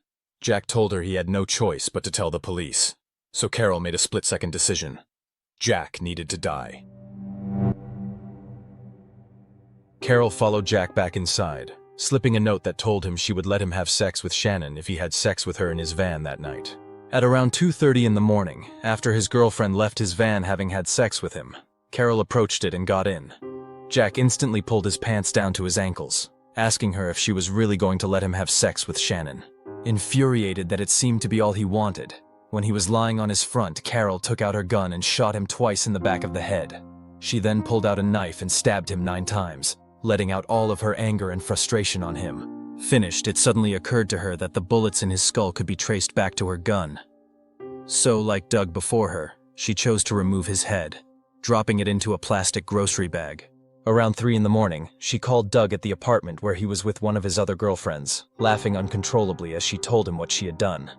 S1: Jack told her he had no choice but to tell the police, so Carol made a split-second decision. Jack needed to die. Carol followed Jack back inside, slipping a note that told him she would let him have sex with Shannon if he had sex with her in his van that night. At around 2:30 in the morning, after his girlfriend left his van having had sex with him, Carol approached it and got in. Jack instantly pulled his pants down to his ankles, asking her if she was really going to let him have sex with Shannon. Infuriated that it seemed to be all he wanted, when he was lying on his front, Carol took out her gun and shot him twice in the back of the head. She then pulled out a knife and stabbed him 9 times, letting out all of her anger and frustration on him. Finished, it suddenly occurred to her that the bullets in his skull could be traced back to her gun. So, like Doug before her, she chose to remove his head, dropping it into a plastic grocery bag. Around 3 in the morning, she called Doug at the apartment where he was with one of his other girlfriends, laughing uncontrollably as she told him what she had done.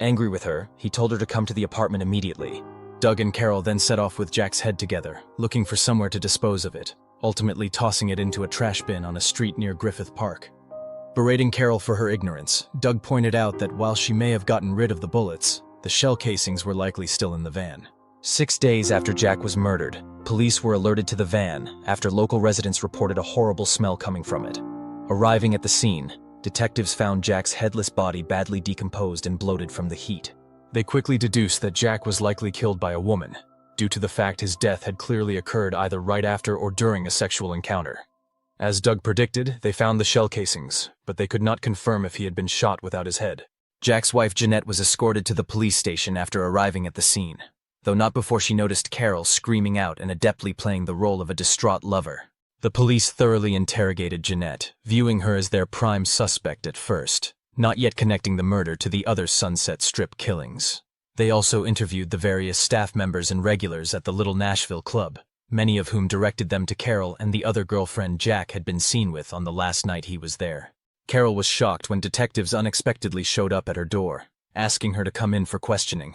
S1: Angry with her, he told her to come to the apartment immediately. Doug and Carol then set off with Jack's head together, looking for somewhere to dispose of it, ultimately tossing it into a trash bin on a street near Griffith Park. Berating Carol for her ignorance, Doug pointed out that while she may have gotten rid of the bullets, the shell casings were likely still in the van. 6 days after Jack was murdered, police were alerted to the van after local residents reported a horrible smell coming from it. Arriving at the scene, detectives found Jack's headless body badly decomposed and bloated from the heat. They quickly deduced that Jack was likely killed by a woman, due to the fact his death had clearly occurred either right after or during a sexual encounter. As Doug predicted, they found the shell casings, but they could not confirm if he had been shot without his head. Jack's wife Jeanette was escorted to the police station after arriving at the scene, though not before she noticed Carol screaming out and adeptly playing the role of a distraught lover. The police thoroughly interrogated Jeanette, viewing her as their prime suspect at first, not yet connecting the murder to the other Sunset Strip killings. They also interviewed the various staff members and regulars at the Little Nashville Club, many of whom directed them to Carol and the other girlfriend Jack had been seen with on the last night he was there. Carol was shocked when detectives unexpectedly showed up at her door, asking her to come in for questioning.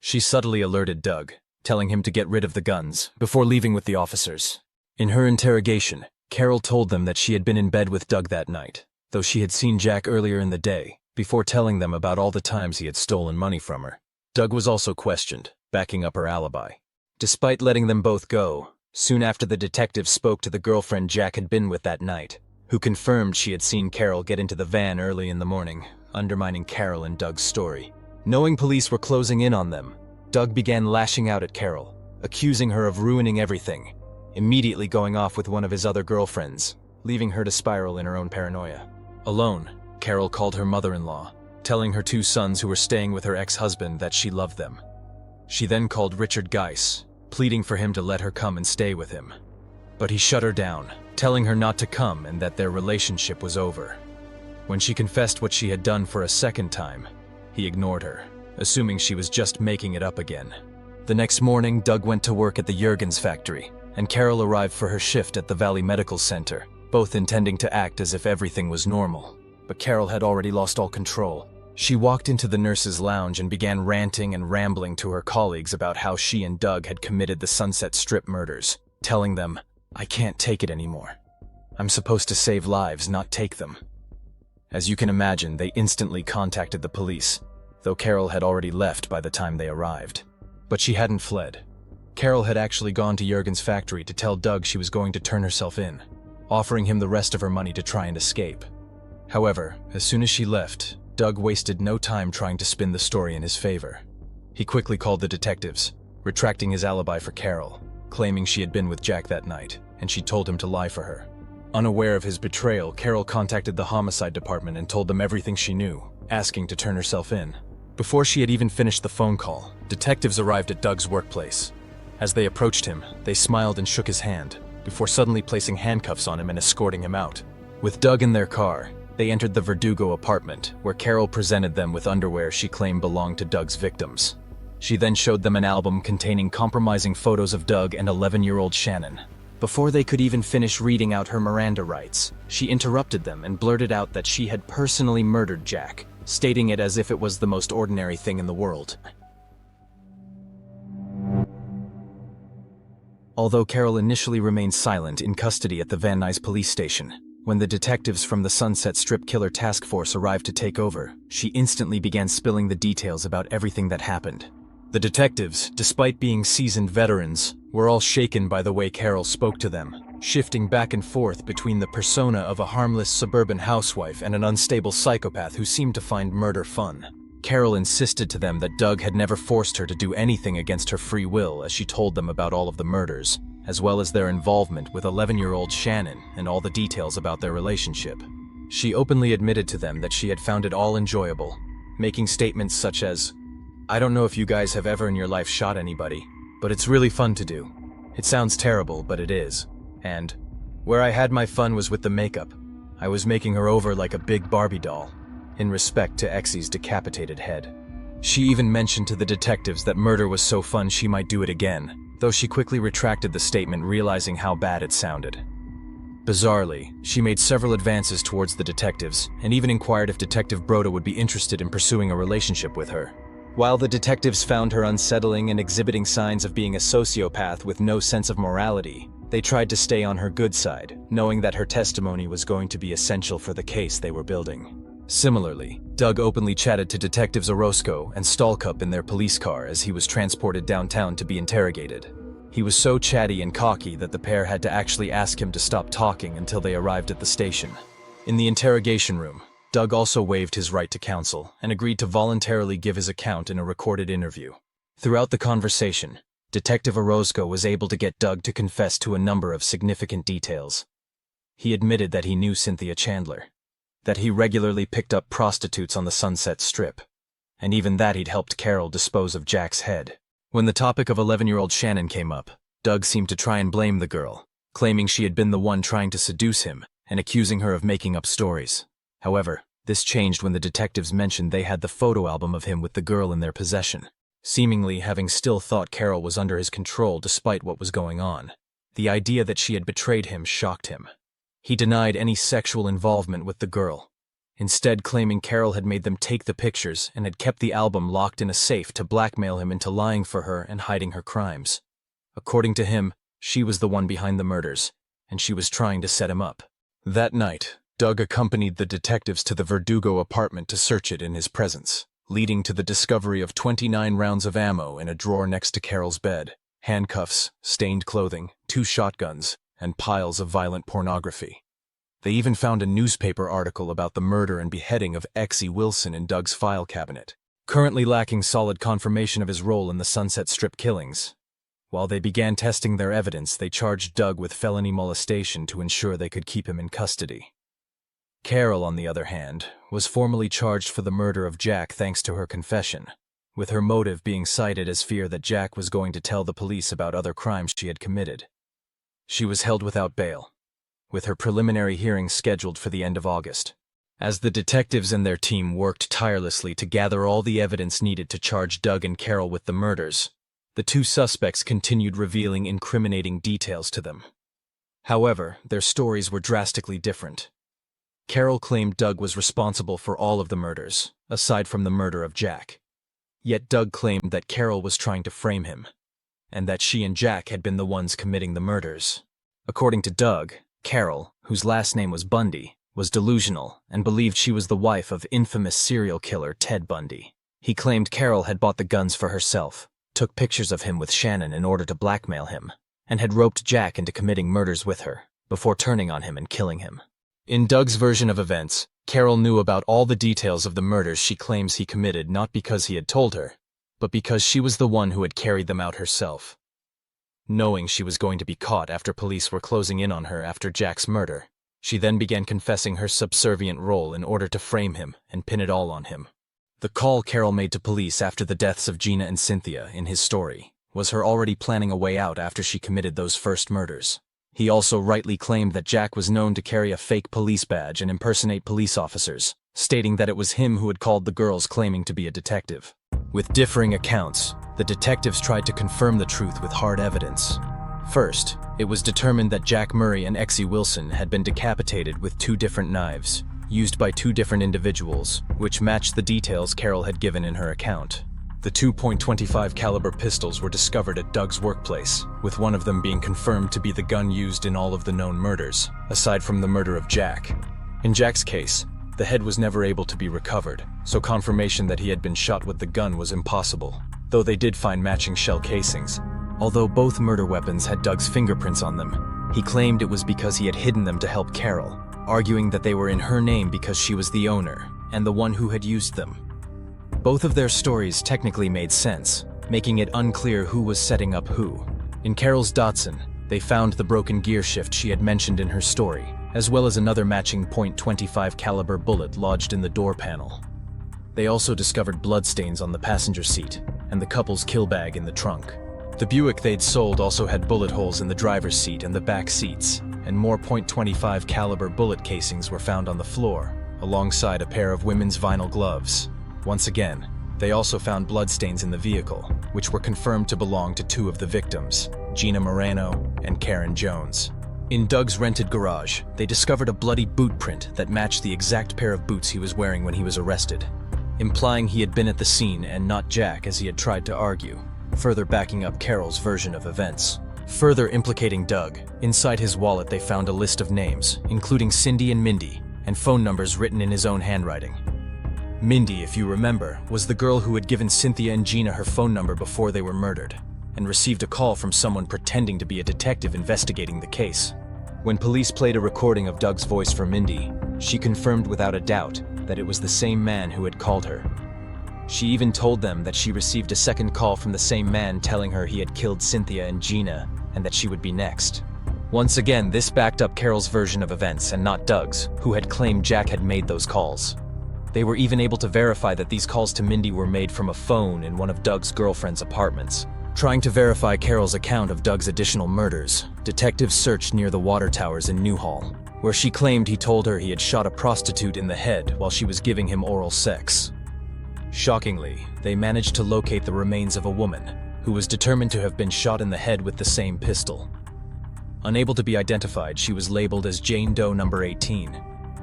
S1: She subtly alerted Doug, telling him to get rid of the guns before leaving with the officers. In her interrogation, Carol told them that she had been in bed with Doug that night, though she had seen Jack earlier in the day, before telling them about all the times he had stolen money from her. Doug was also questioned, backing up her alibi. Despite letting them both go, soon after the detectives spoke to the girlfriend Jack had been with that night, who confirmed she had seen Carol get into the van early in the morning, undermining Carol and Doug's story. Knowing police were closing in on them, Doug began lashing out at Carol, accusing her of ruining everything, immediately going off with one of his other girlfriends, leaving her to spiral in her own paranoia. Alone, Carol called her mother-in-law, telling her 2 sons who were staying with her ex-husband that she loved them. She then called Richard Geiss, pleading for him to let her come and stay with him. But he shut her down, telling her not to come and that their relationship was over. When she confessed what she had done for a second time, he ignored her, assuming she was just making it up again. The next morning, Doug went to work at the Juergens factory, and Carol arrived for her shift at the Valley Medical Center, both intending to act as if everything was normal. But Carol had already lost all control. She walked into the nurse's lounge and began ranting and rambling to her colleagues about how she and Doug had committed the Sunset Strip murders, telling them, "I can't take it anymore. I'm supposed to save lives, not take them." As you can imagine, they instantly contacted the police, though Carol had already left by the time they arrived. But she hadn't fled. Carol had actually gone to Juergens' factory to tell Doug she was going to turn herself in, offering him the rest of her money to try and escape. However, as soon as she left, Doug wasted no time trying to spin the story in his favor. He quickly called the detectives, retracting his alibi for Carol, claiming she had been with Jack that night, and she told him to lie for her. Unaware of his betrayal, Carol contacted the homicide department and told them everything she knew, asking to turn herself in. Before she had even finished the phone call, detectives arrived at Doug's workplace. As they approached him, they smiled and shook his hand, before suddenly placing handcuffs on him and escorting him out. With Doug in their car, they entered the Verdugo apartment, where Carol presented them with underwear she claimed belonged to Doug's victims. She then showed them an album containing compromising photos of Doug and 11-year-old Shannon. Before they could even finish reading out her Miranda rights, she interrupted them and blurted out that she had personally murdered Jack, stating it as if it was the most ordinary thing in the world. Although Carol initially remained silent in custody at the Van Nuys police station, when the detectives from the Sunset Strip Killer Task Force arrived to take over, she instantly began spilling the details about everything that happened. The detectives, despite being seasoned veterans, were all shaken by the way Carol spoke to them, shifting back and forth between the persona of a harmless suburban housewife and an unstable psychopath who seemed to find murder fun. Carol insisted to them that Doug had never forced her to do anything against her free will as she told them about all of the murders, as well as their involvement with 11-year-old Shannon and all the details about their relationship. She openly admitted to them that she had found it all enjoyable, making statements such as, "I don't know if you guys have ever in your life shot anybody, but it's really fun to do. It sounds terrible, but it is. And where I had my fun was with the makeup. I was making her over like a big Barbie doll," in respect to Exie's decapitated head. She even mentioned to the detectives that murder was so fun she might do it again, though she quickly retracted the statement, realizing how bad it sounded. Bizarrely, she made several advances towards the detectives, and even inquired if Detective Broda would be interested in pursuing a relationship with her. While the detectives found her unsettling and exhibiting signs of being a sociopath with no sense of morality, they tried to stay on her good side, knowing that her testimony was going to be essential for the case they were building. Similarly, Doug openly chatted to Detectives Orozco and Stalcup in their police car as he was transported downtown to be interrogated. He was so chatty and cocky that the pair had to actually ask him to stop talking until they arrived at the station. In the interrogation room, Doug also waived his right to counsel and agreed to voluntarily give his account in a recorded interview. Throughout the conversation, Detective Orozco was able to get Doug to confess to a number of significant details. He admitted that he knew Cynthia Chandler, that he regularly picked up prostitutes on the Sunset Strip, and even that he'd helped Carol dispose of Jack's head. When the topic of 11-year-old Shannon came up, Doug seemed to try and blame the girl, claiming she had been the one trying to seduce him and accusing her of making up stories. However, this changed when the detectives mentioned they had the photo album of him with the girl in their possession, seemingly having still thought Carol was under his control despite what was going on. The idea that she had betrayed him shocked him. He denied any sexual involvement with the girl, instead claiming Carol had made them take the pictures and had kept the album locked in a safe to blackmail him into lying for her and hiding her crimes. According to him, she was the one behind the murders, and she was trying to set him up. That night, Doug accompanied the detectives to the Verdugo apartment to search it in his presence, leading to the discovery of 29 rounds of ammo in a drawer next to Carol's bed, handcuffs, stained clothing, 2 shotguns, and piles of violent pornography. They even found a newspaper article about the murder and beheading of Exie Wilson in Doug's file cabinet, currently lacking solid confirmation of his role in the Sunset Strip killings. While they began testing their evidence, they charged Doug with felony molestation to ensure they could keep him in custody. Carol, on the other hand, was formally charged for the murder of Jack thanks to her confession, with her motive being cited as fear that Jack was going to tell the police about other crimes she had committed. She was held without bail, with her preliminary hearing scheduled for the end of August. As the detectives and their team worked tirelessly to gather all the evidence needed to charge Doug and Carol with the murders, the 2 suspects continued revealing incriminating details to them. However, their stories were drastically different. Carol claimed Doug was responsible for all of the murders, aside from the murder of Jack. Yet Doug claimed that Carol was trying to frame him, and that she and Jack had been the ones committing the murders. According to Doug, Carol, whose last name was Bundy, was delusional and believed she was the wife of infamous serial killer Ted Bundy. He claimed Carol had bought the guns for herself, took pictures of him with Shannon in order to blackmail him, and had roped Jack into committing murders with her, before turning on him and killing him. In Doug's version of events, Carol knew about all the details of the murders she claims he committed not because he had told her, but because she was the one who had carried them out herself. Knowing she was going to be caught after police were closing in on her after Jack's murder, she then began confessing her subservient role in order to frame him and pin it all on him. The call Carol made to police after the deaths of Gina and Cynthia in his story was her already planning a way out after she committed those first murders. He also rightly claimed that Jack was known to carry a fake police badge and impersonate police officers, stating that it was him who had called the girls claiming to be a detective. With differing accounts, the detectives tried to confirm the truth with hard evidence. First, it was determined that Jack Murray and Exie Wilson had been decapitated with 2 different knives, used by 2 different individuals, which matched the details Carol had given in her account. The 2.25 caliber pistols were discovered at Doug's workplace, with one of them being confirmed to be the gun used in all of the known murders, aside from the murder of Jack. In Jack's case, the head was never able to be recovered, so confirmation that he had been shot with the gun was impossible, though they did find matching shell casings. Although both murder weapons had Doug's fingerprints on them, he claimed it was because he had hidden them to help Carol, arguing that they were in her name because she was the owner and the one who had used them. Both of their stories technically made sense, making it unclear who was setting up who. In Carol's Datsun, they found the broken gear shift she had mentioned in her story, as well as another matching .25 caliber bullet lodged in the door panel. They also discovered bloodstains on the passenger seat and the couple's kill bag in the trunk. The Buick they'd sold also had bullet holes in the driver's seat and the back seats, and more .25 caliber bullet casings were found on the floor, alongside a pair of women's vinyl gloves. Once again, they also found bloodstains in the vehicle, which were confirmed to belong to 2 of the victims, Gina Moreno and Karen Jones. In Doug's rented garage, they discovered a bloody boot print that matched the exact pair of boots he was wearing when he was arrested, implying he had been at the scene and not Jack as he had tried to argue, further backing up Carol's version of events. Further implicating Doug, inside his wallet they found a list of names, including Cindy and Mindy, and phone numbers written in his own handwriting. Mindy, if you remember, was the girl who had given Cynthia and Gina her phone number before they were murdered, and received a call from someone pretending to be a detective investigating the case. When police played a recording of Doug's voice for Mindy, she confirmed without a doubt that it was the same man who had called her. She even told them that she received a second call from the same man telling her he had killed Cynthia and Gina and that she would be next. Once again, this backed up Carol's version of events and not Doug's, who had claimed Jack had made those calls. They were even able to verify that these calls to Mindy were made from a phone in one of Doug's girlfriend's apartments. Trying to verify Carol's account of Doug's additional murders, detectives searched near the water towers in Newhall, where she claimed he told her he had shot a prostitute in the head while she was giving him oral sex. Shockingly, they managed to locate the remains of a woman who was determined to have been shot in the head with the same pistol. Unable to be identified, she was labeled as Jane Doe number 18.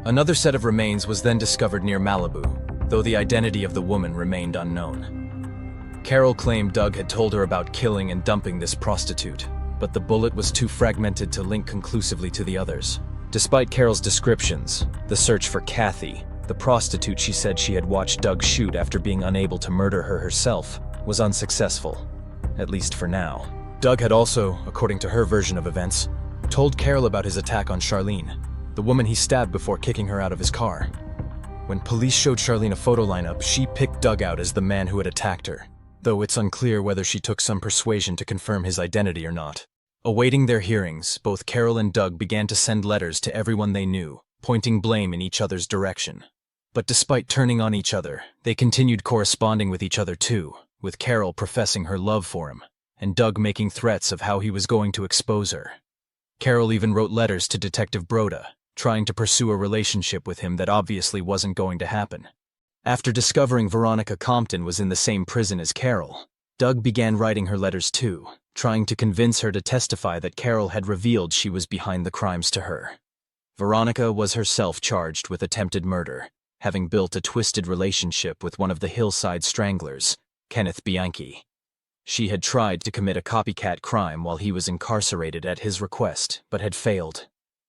S1: Another set of remains was then discovered near Malibu, though the identity of the woman remained unknown. Carol claimed Doug had told her about killing and dumping this prostitute, but the bullet was too fragmented to link conclusively to the others. Despite Carol's descriptions, the search for Kathy, the prostitute she said she had watched Doug shoot after being unable to murder her herself, was unsuccessful, at least for now. Doug had also, according to her version of events, told Carol about his attack on Charlene, the woman he stabbed before kicking her out of his car. When police showed Charlene a photo lineup, she picked Doug out as the man who had attacked her, though it's unclear whether she took some persuasion to confirm his identity or not. Awaiting their hearings, both Carol and Doug began to send letters to everyone they knew, pointing blame in each other's direction. But despite turning on each other, they continued corresponding with each other too, with Carol professing her love for him, and Doug making threats of how he was going to expose her. Carol even wrote letters to Detective Broda, trying to pursue a relationship with him that obviously wasn't going to happen. After discovering Veronica Compton was in the same prison as Carol, Doug began writing her letters too, trying to convince her to testify that Carol had revealed she was behind the crimes to her. Veronica was herself charged with attempted murder, having built a twisted relationship with one of the Hillside Stranglers, Kenneth Bianchi. She had tried to commit a copycat crime while he was incarcerated at his request, but had failed.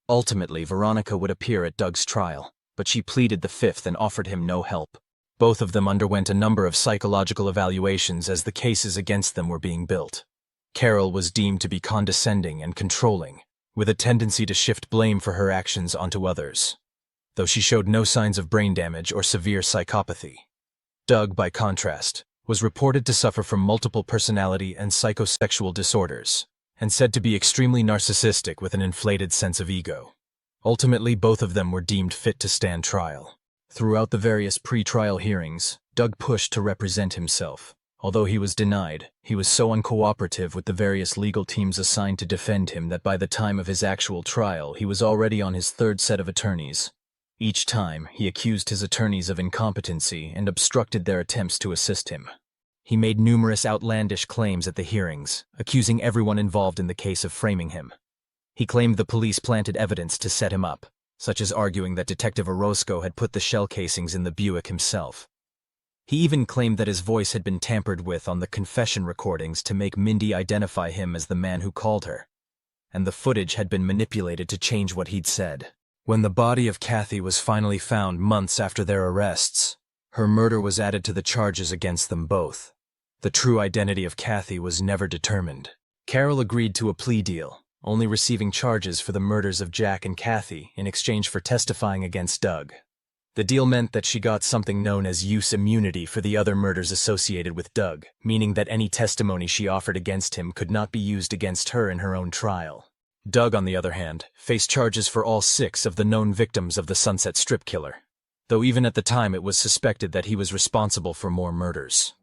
S1: Ultimately, Veronica would appear at Doug's trial, but she pleaded the fifth and offered him no help. Both of them underwent a number of psychological evaluations as the cases against them were being built. Carol was deemed to be condescending and controlling, with a tendency to shift blame for her actions onto others, though she showed no signs of brain damage or severe psychopathy. Doug, by contrast, was reported to suffer from multiple personality and psychosexual disorders, and said to be extremely narcissistic with an inflated sense of ego. Ultimately, both of them were deemed fit to stand trial. Throughout the various pre-trial hearings, Doug pushed to represent himself. Although he was denied, he was so uncooperative with the various legal teams assigned to defend him that by the time of his actual trial, he was already on his third set of attorneys. Each time, he accused his attorneys of incompetency and obstructed their attempts to assist him. He made numerous outlandish claims at the hearings, accusing everyone involved in the case of framing him. He claimed the police planted evidence to set him up, such as arguing that Detective Orozco had put the shell casings in the Buick himself. He even claimed that his voice had been tampered with on the confession recordings to make Mindy identify him as the man who called her, and the footage had been manipulated to change what he'd said. When the body of Kathy was finally found months after their arrests, her murder was added to the charges against them both. The true identity of Kathy was never determined. Carol agreed to a plea deal, only receiving charges for the murders of Jack and Kathy in exchange for testifying against Doug. The deal meant that she got something known as use immunity for the other murders associated with Doug, meaning that any testimony she offered against him could not be used against her in her own trial. Doug, on the other hand, faced charges for all 6 of the known victims of the Sunset Strip killer, though even at the time it was suspected that he was responsible for more murders.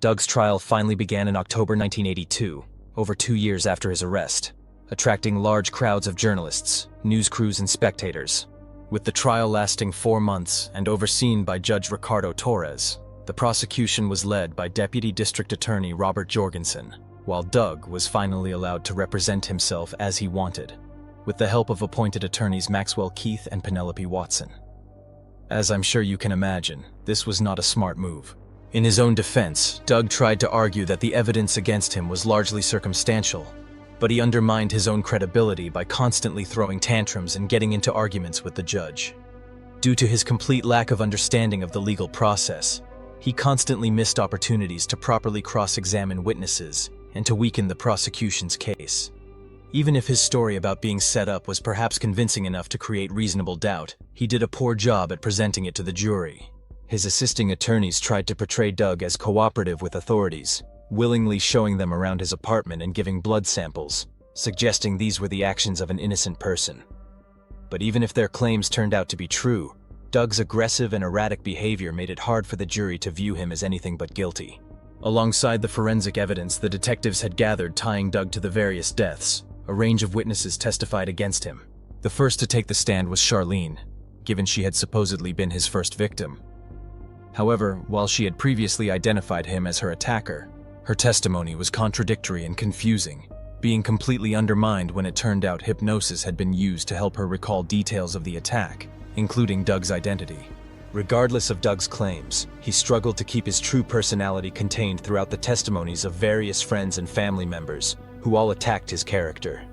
S1: Doug's trial finally began in October 1982, over 2 years after his arrest, attracting large crowds of journalists, news crews, and spectators. With the trial lasting 4 months and overseen by Judge Ricardo Torres, the prosecution was led by Deputy District Attorney Robert Jorgensen, while Doug was finally allowed to represent himself as he wanted, with the help of appointed attorneys Maxwell Keith and Penelope Watson. As I'm sure you can imagine, this was not a smart move. In his own defense, Doug tried to argue that the evidence against him was largely circumstantial, but he undermined his own credibility by constantly throwing tantrums and getting into arguments with the judge. Due to his complete lack of understanding of the legal process, he constantly missed opportunities to properly cross-examine witnesses and to weaken the prosecution's case. Even if his story about being set up was perhaps convincing enough to create reasonable doubt, he did a poor job at presenting it to the jury. His assisting attorneys tried to portray Doug as cooperative with authorities, willingly showing them around his apartment and giving blood samples, suggesting these were the actions of an innocent person. But even if their claims turned out to be true, Doug's aggressive and erratic behavior made it hard for the jury to view him as anything but guilty. Alongside the forensic evidence the detectives had gathered tying Doug to the various deaths, a range of witnesses testified against him. The first to take the stand was Charlene, given she had supposedly been his first victim. However, while she had previously identified him as her attacker, her testimony was contradictory and confusing, being completely undermined when it turned out hypnosis had been used to help her recall details of the attack, including Doug's identity. Regardless of Doug's claims, he struggled to keep his true personality contained throughout the testimonies of various friends and family members, who all attacked his character.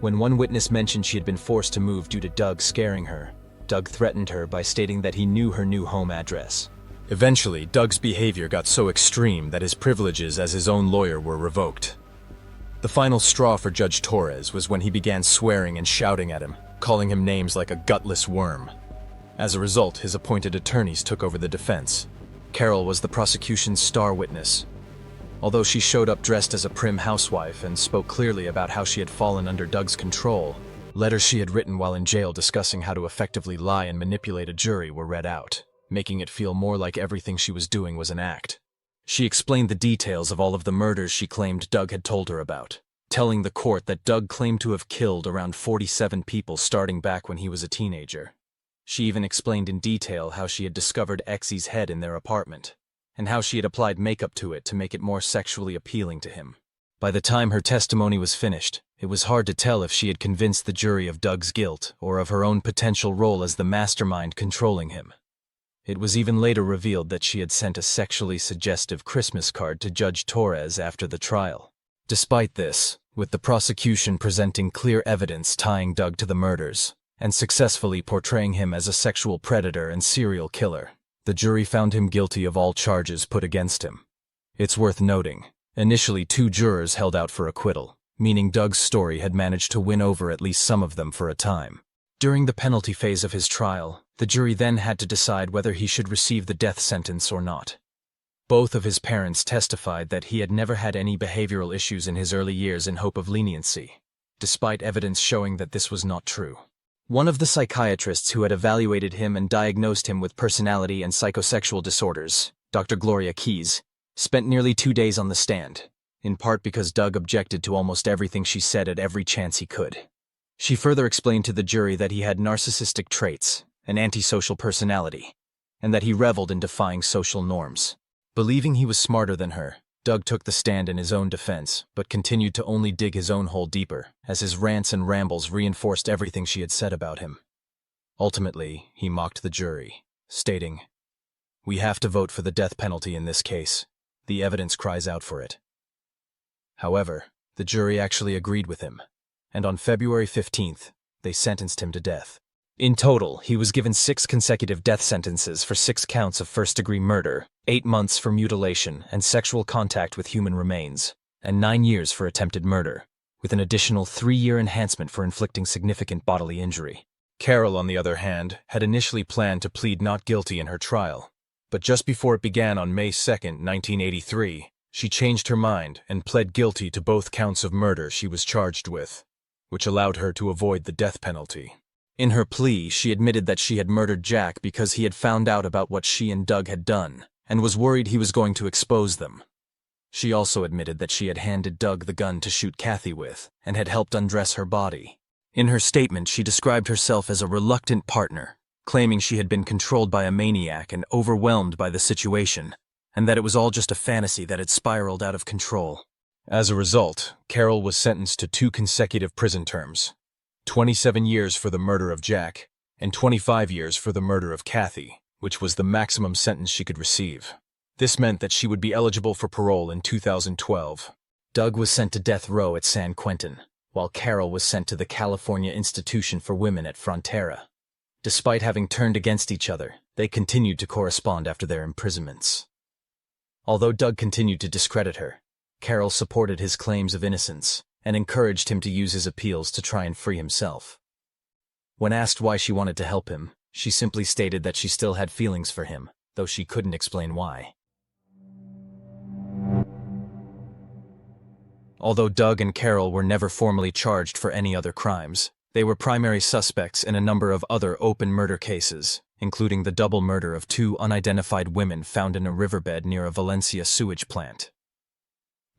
S1: When one witness mentioned she had been forced to move due to Doug scaring her, Doug threatened her by stating that he knew her new home address. Eventually, Doug's behavior got so extreme that his privileges as his own lawyer were revoked. The final straw for Judge Torres was when he began swearing and shouting at him, calling him names like a gutless worm. As a result, his appointed attorneys took over the defense. Carol was the prosecution's star witness. Although she showed up dressed as a prim housewife and spoke clearly about how she had fallen under Doug's control, letters she had written while in jail discussing how to effectively lie and manipulate a jury were read out, making it feel more like everything she was doing was an act. She explained the details of all of the murders she claimed Doug had told her about, telling the court that Doug claimed to have killed around 47 people starting back when he was a teenager. She even explained in detail how she had discovered Exy's head in their apartment, and how she had applied makeup to it to make it more sexually appealing to him. By the time her testimony was finished, it was hard to tell if she had convinced the jury of Doug's guilt or of her own potential role as the mastermind controlling him. It was even later revealed that she had sent a sexually suggestive Christmas card to Judge Torres after the trial. Despite this, with the prosecution presenting clear evidence tying Doug to the murders, and successfully portraying him as a sexual predator and serial killer, the jury found him guilty of all charges put against him. It's worth noting, initially 2 jurors held out for acquittal, meaning Doug's story had managed to win over at least some of them for a time. During the penalty phase of his trial, the jury then had to decide whether he should receive the death sentence or not. Both of his parents testified that he had never had any behavioral issues in his early years in hope of leniency, despite evidence showing that this was not true. One of the psychiatrists who had evaluated him and diagnosed him with personality and psychosexual disorders, Dr. Gloria Keys, spent nearly 2 days on the stand, in part because Doug objected to almost everything she said at every chance he could. She further explained to the jury that he had narcissistic traits, an antisocial personality, and that he reveled in defying social norms. Believing he was smarter than her, Doug took the stand in his own defense, but continued to only dig his own hole deeper, as his rants and rambles reinforced everything she had said about him. Ultimately, he mocked the jury, stating, "We have to vote for the death penalty in this case. The evidence cries out for it." However, the jury actually agreed with him, and on February 15th, they sentenced him to death. In total, he was given 6 consecutive death sentences for 6 counts of first-degree murder, 8 months for mutilation and sexual contact with human remains, and 9 years for attempted murder, with an additional 3-year enhancement for inflicting significant bodily injury. Carol, on the other hand, had initially planned to plead not guilty in her trial, but just before it began on May 2, 1983, she changed her mind and pled guilty to both counts of murder she was charged with, which allowed her to avoid the death penalty. In her plea, she admitted that she had murdered Jack because he had found out about what she and Doug had done, and was worried he was going to expose them. She also admitted that she had handed Doug the gun to shoot Kathy with, and had helped undress her body. In her statement, she described herself as a reluctant partner, claiming she had been controlled by a maniac and overwhelmed by the situation, and that it was all just a fantasy that had spiraled out of control. As a result, Carol was sentenced to 2 consecutive prison terms, 27 years for the murder of Jack, and 25 years for the murder of Kathy, which was the maximum sentence she could receive. This meant that she would be eligible for parole in 2012. Doug was sent to death row at San Quentin, while Carol was sent to the California Institution for Women at Frontera. Despite having turned against each other, they continued to correspond after their imprisonments. Although Doug continued to discredit her, Carol supported his claims of innocence and encouraged him to use his appeals to try and free himself. When asked why she wanted to help him, she simply stated that she still had feelings for him, though she couldn't explain why. Although Doug and Carol were never formally charged for any other crimes, they were primary suspects in a number of other open murder cases, including the double murder of 2 unidentified women found in a riverbed near a Valencia sewage plant.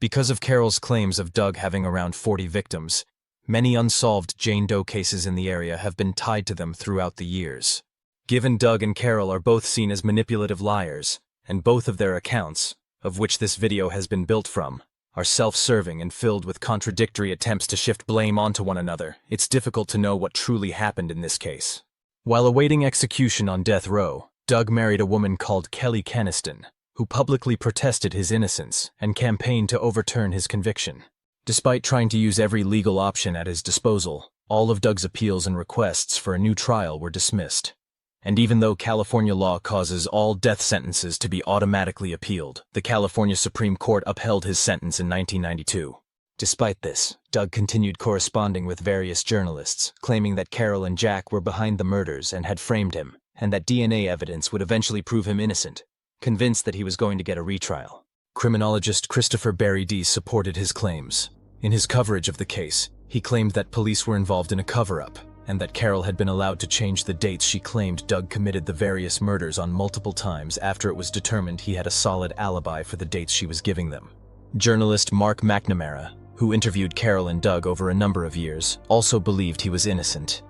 S1: Because of Carol's claims of Doug having around 40 victims, many unsolved Jane Doe cases in the area have been tied to them throughout the years. Given Doug and Carol are both seen as manipulative liars, and both of their accounts, of which this video has been built from, are self-serving and filled with contradictory attempts to shift blame onto one another, it's difficult to know what truly happened in this case. While awaiting execution on death row, Doug married a woman called Kelly Keniston, who publicly protested his innocence and campaigned to overturn his conviction. Despite trying to use every legal option at his disposal, all of Doug's appeals and requests for a new trial were dismissed. And even though California law causes all death sentences to be automatically appealed, the California Supreme Court upheld his sentence in 1992. Despite this, Doug continued corresponding with various journalists, claiming that Carol and Jack were behind the murders and had framed him, and that DNA evidence would eventually prove him innocent, convinced that he was going to get a retrial. Criminologist Christopher Barry D. supported his claims. In his coverage of the case, he claimed that police were involved in a cover-up, and that Carol had been allowed to change the dates she claimed Doug committed the various murders on multiple times after it was determined he had a solid alibi for the dates she was giving them. Journalist Mark McNamara, who interviewed Carol and Doug over a number of years, also believed he was innocent.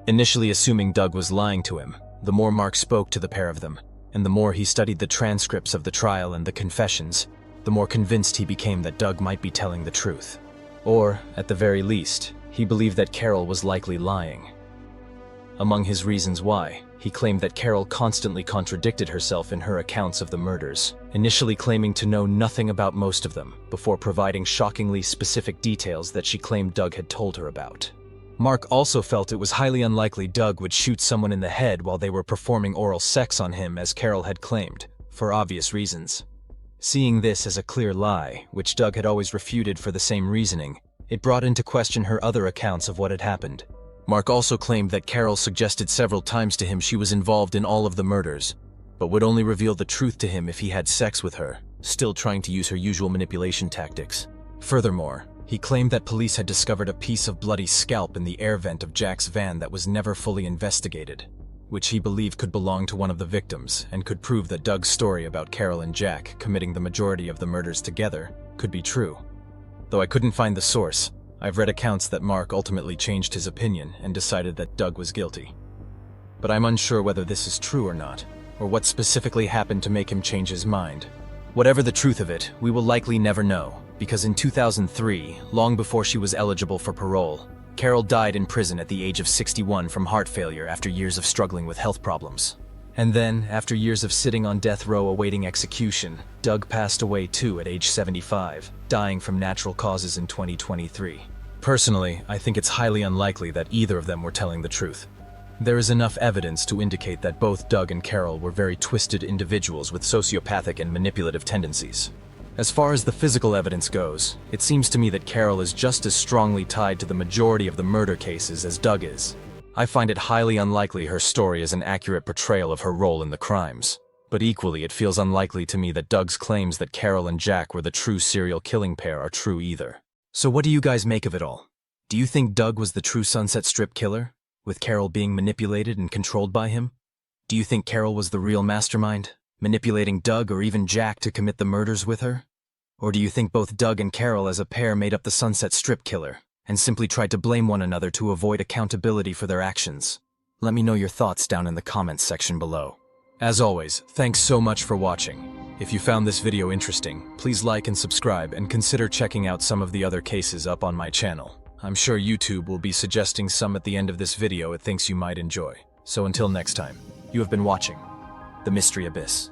S1: Initially assuming Doug was lying to him, the more Mark spoke to the pair of them, and the more he studied the transcripts of the trial and the confessions, the more convinced he became that Doug might be telling the truth. Or, at the very least, he believed that Carol was likely lying. Among his reasons why, he claimed that Carol constantly contradicted herself in her accounts of the murders, initially claiming to know nothing about most of them, before providing shockingly specific details that she claimed Doug had told her about. Mark also felt it was highly unlikely Doug would shoot someone in the head while they were performing oral sex on him, as Carol had claimed, for obvious reasons. Seeing this as a clear lie, which Doug had always refuted for the same reasoning, it brought into question her other accounts of what had happened. Mark also claimed that Carol suggested several times to him she was involved in all of the murders, but would only reveal the truth to him if he had sex with her, still trying to use her usual manipulation tactics. Furthermore, he claimed that police had discovered a piece of bloody scalp in the air vent of Jack's van that was never fully investigated, which he believed could belong to one of the victims and could prove that Doug's story about Carol and Jack committing the majority of the murders together could be true. Though I couldn't find the source, I've read accounts that Mark ultimately changed his opinion and decided that Doug was guilty. But I'm unsure whether this is true or not. or what specifically happened to make him change his mind. Whatever the truth of it, we will likely never know, because in 2003, long before she was eligible for parole, Carol died in prison at the age of 61 from heart failure after years of struggling with health problems. And then, after years of sitting on death row awaiting execution, Doug passed away too at age 75, dying from natural causes in 2023. Personally, I think it's highly unlikely that either of them were telling the truth. There is enough evidence to indicate that both Doug and Carol were very twisted individuals with sociopathic and manipulative tendencies. As far as the physical evidence goes, it seems to me that Carol is just as strongly tied to the majority of the murder cases as Doug is. I find it highly unlikely her story is an accurate portrayal of her role in the crimes. But equally, it feels unlikely to me that Doug's claims that Carol and Jack were the true serial killing pair are true either. So what do you guys make of it all? Do you think Doug was the true Sunset Strip killer, with Carol being manipulated and controlled by him? Do you think Carol was the real mastermind, manipulating Doug or even Jack to commit the murders with her? Or do you think both Doug and Carol as a pair made up the Sunset Strip killer, and simply tried to blame one another to avoid accountability for their actions? Let me know your thoughts down in the comments section below. As always, thanks so much for watching. If you found this video interesting, please like and subscribe and consider checking out some of the other cases up on my channel. I'm sure YouTube will be suggesting some at the end of this video it thinks you might enjoy. So until next time, you have been watching The Mystery Abyss.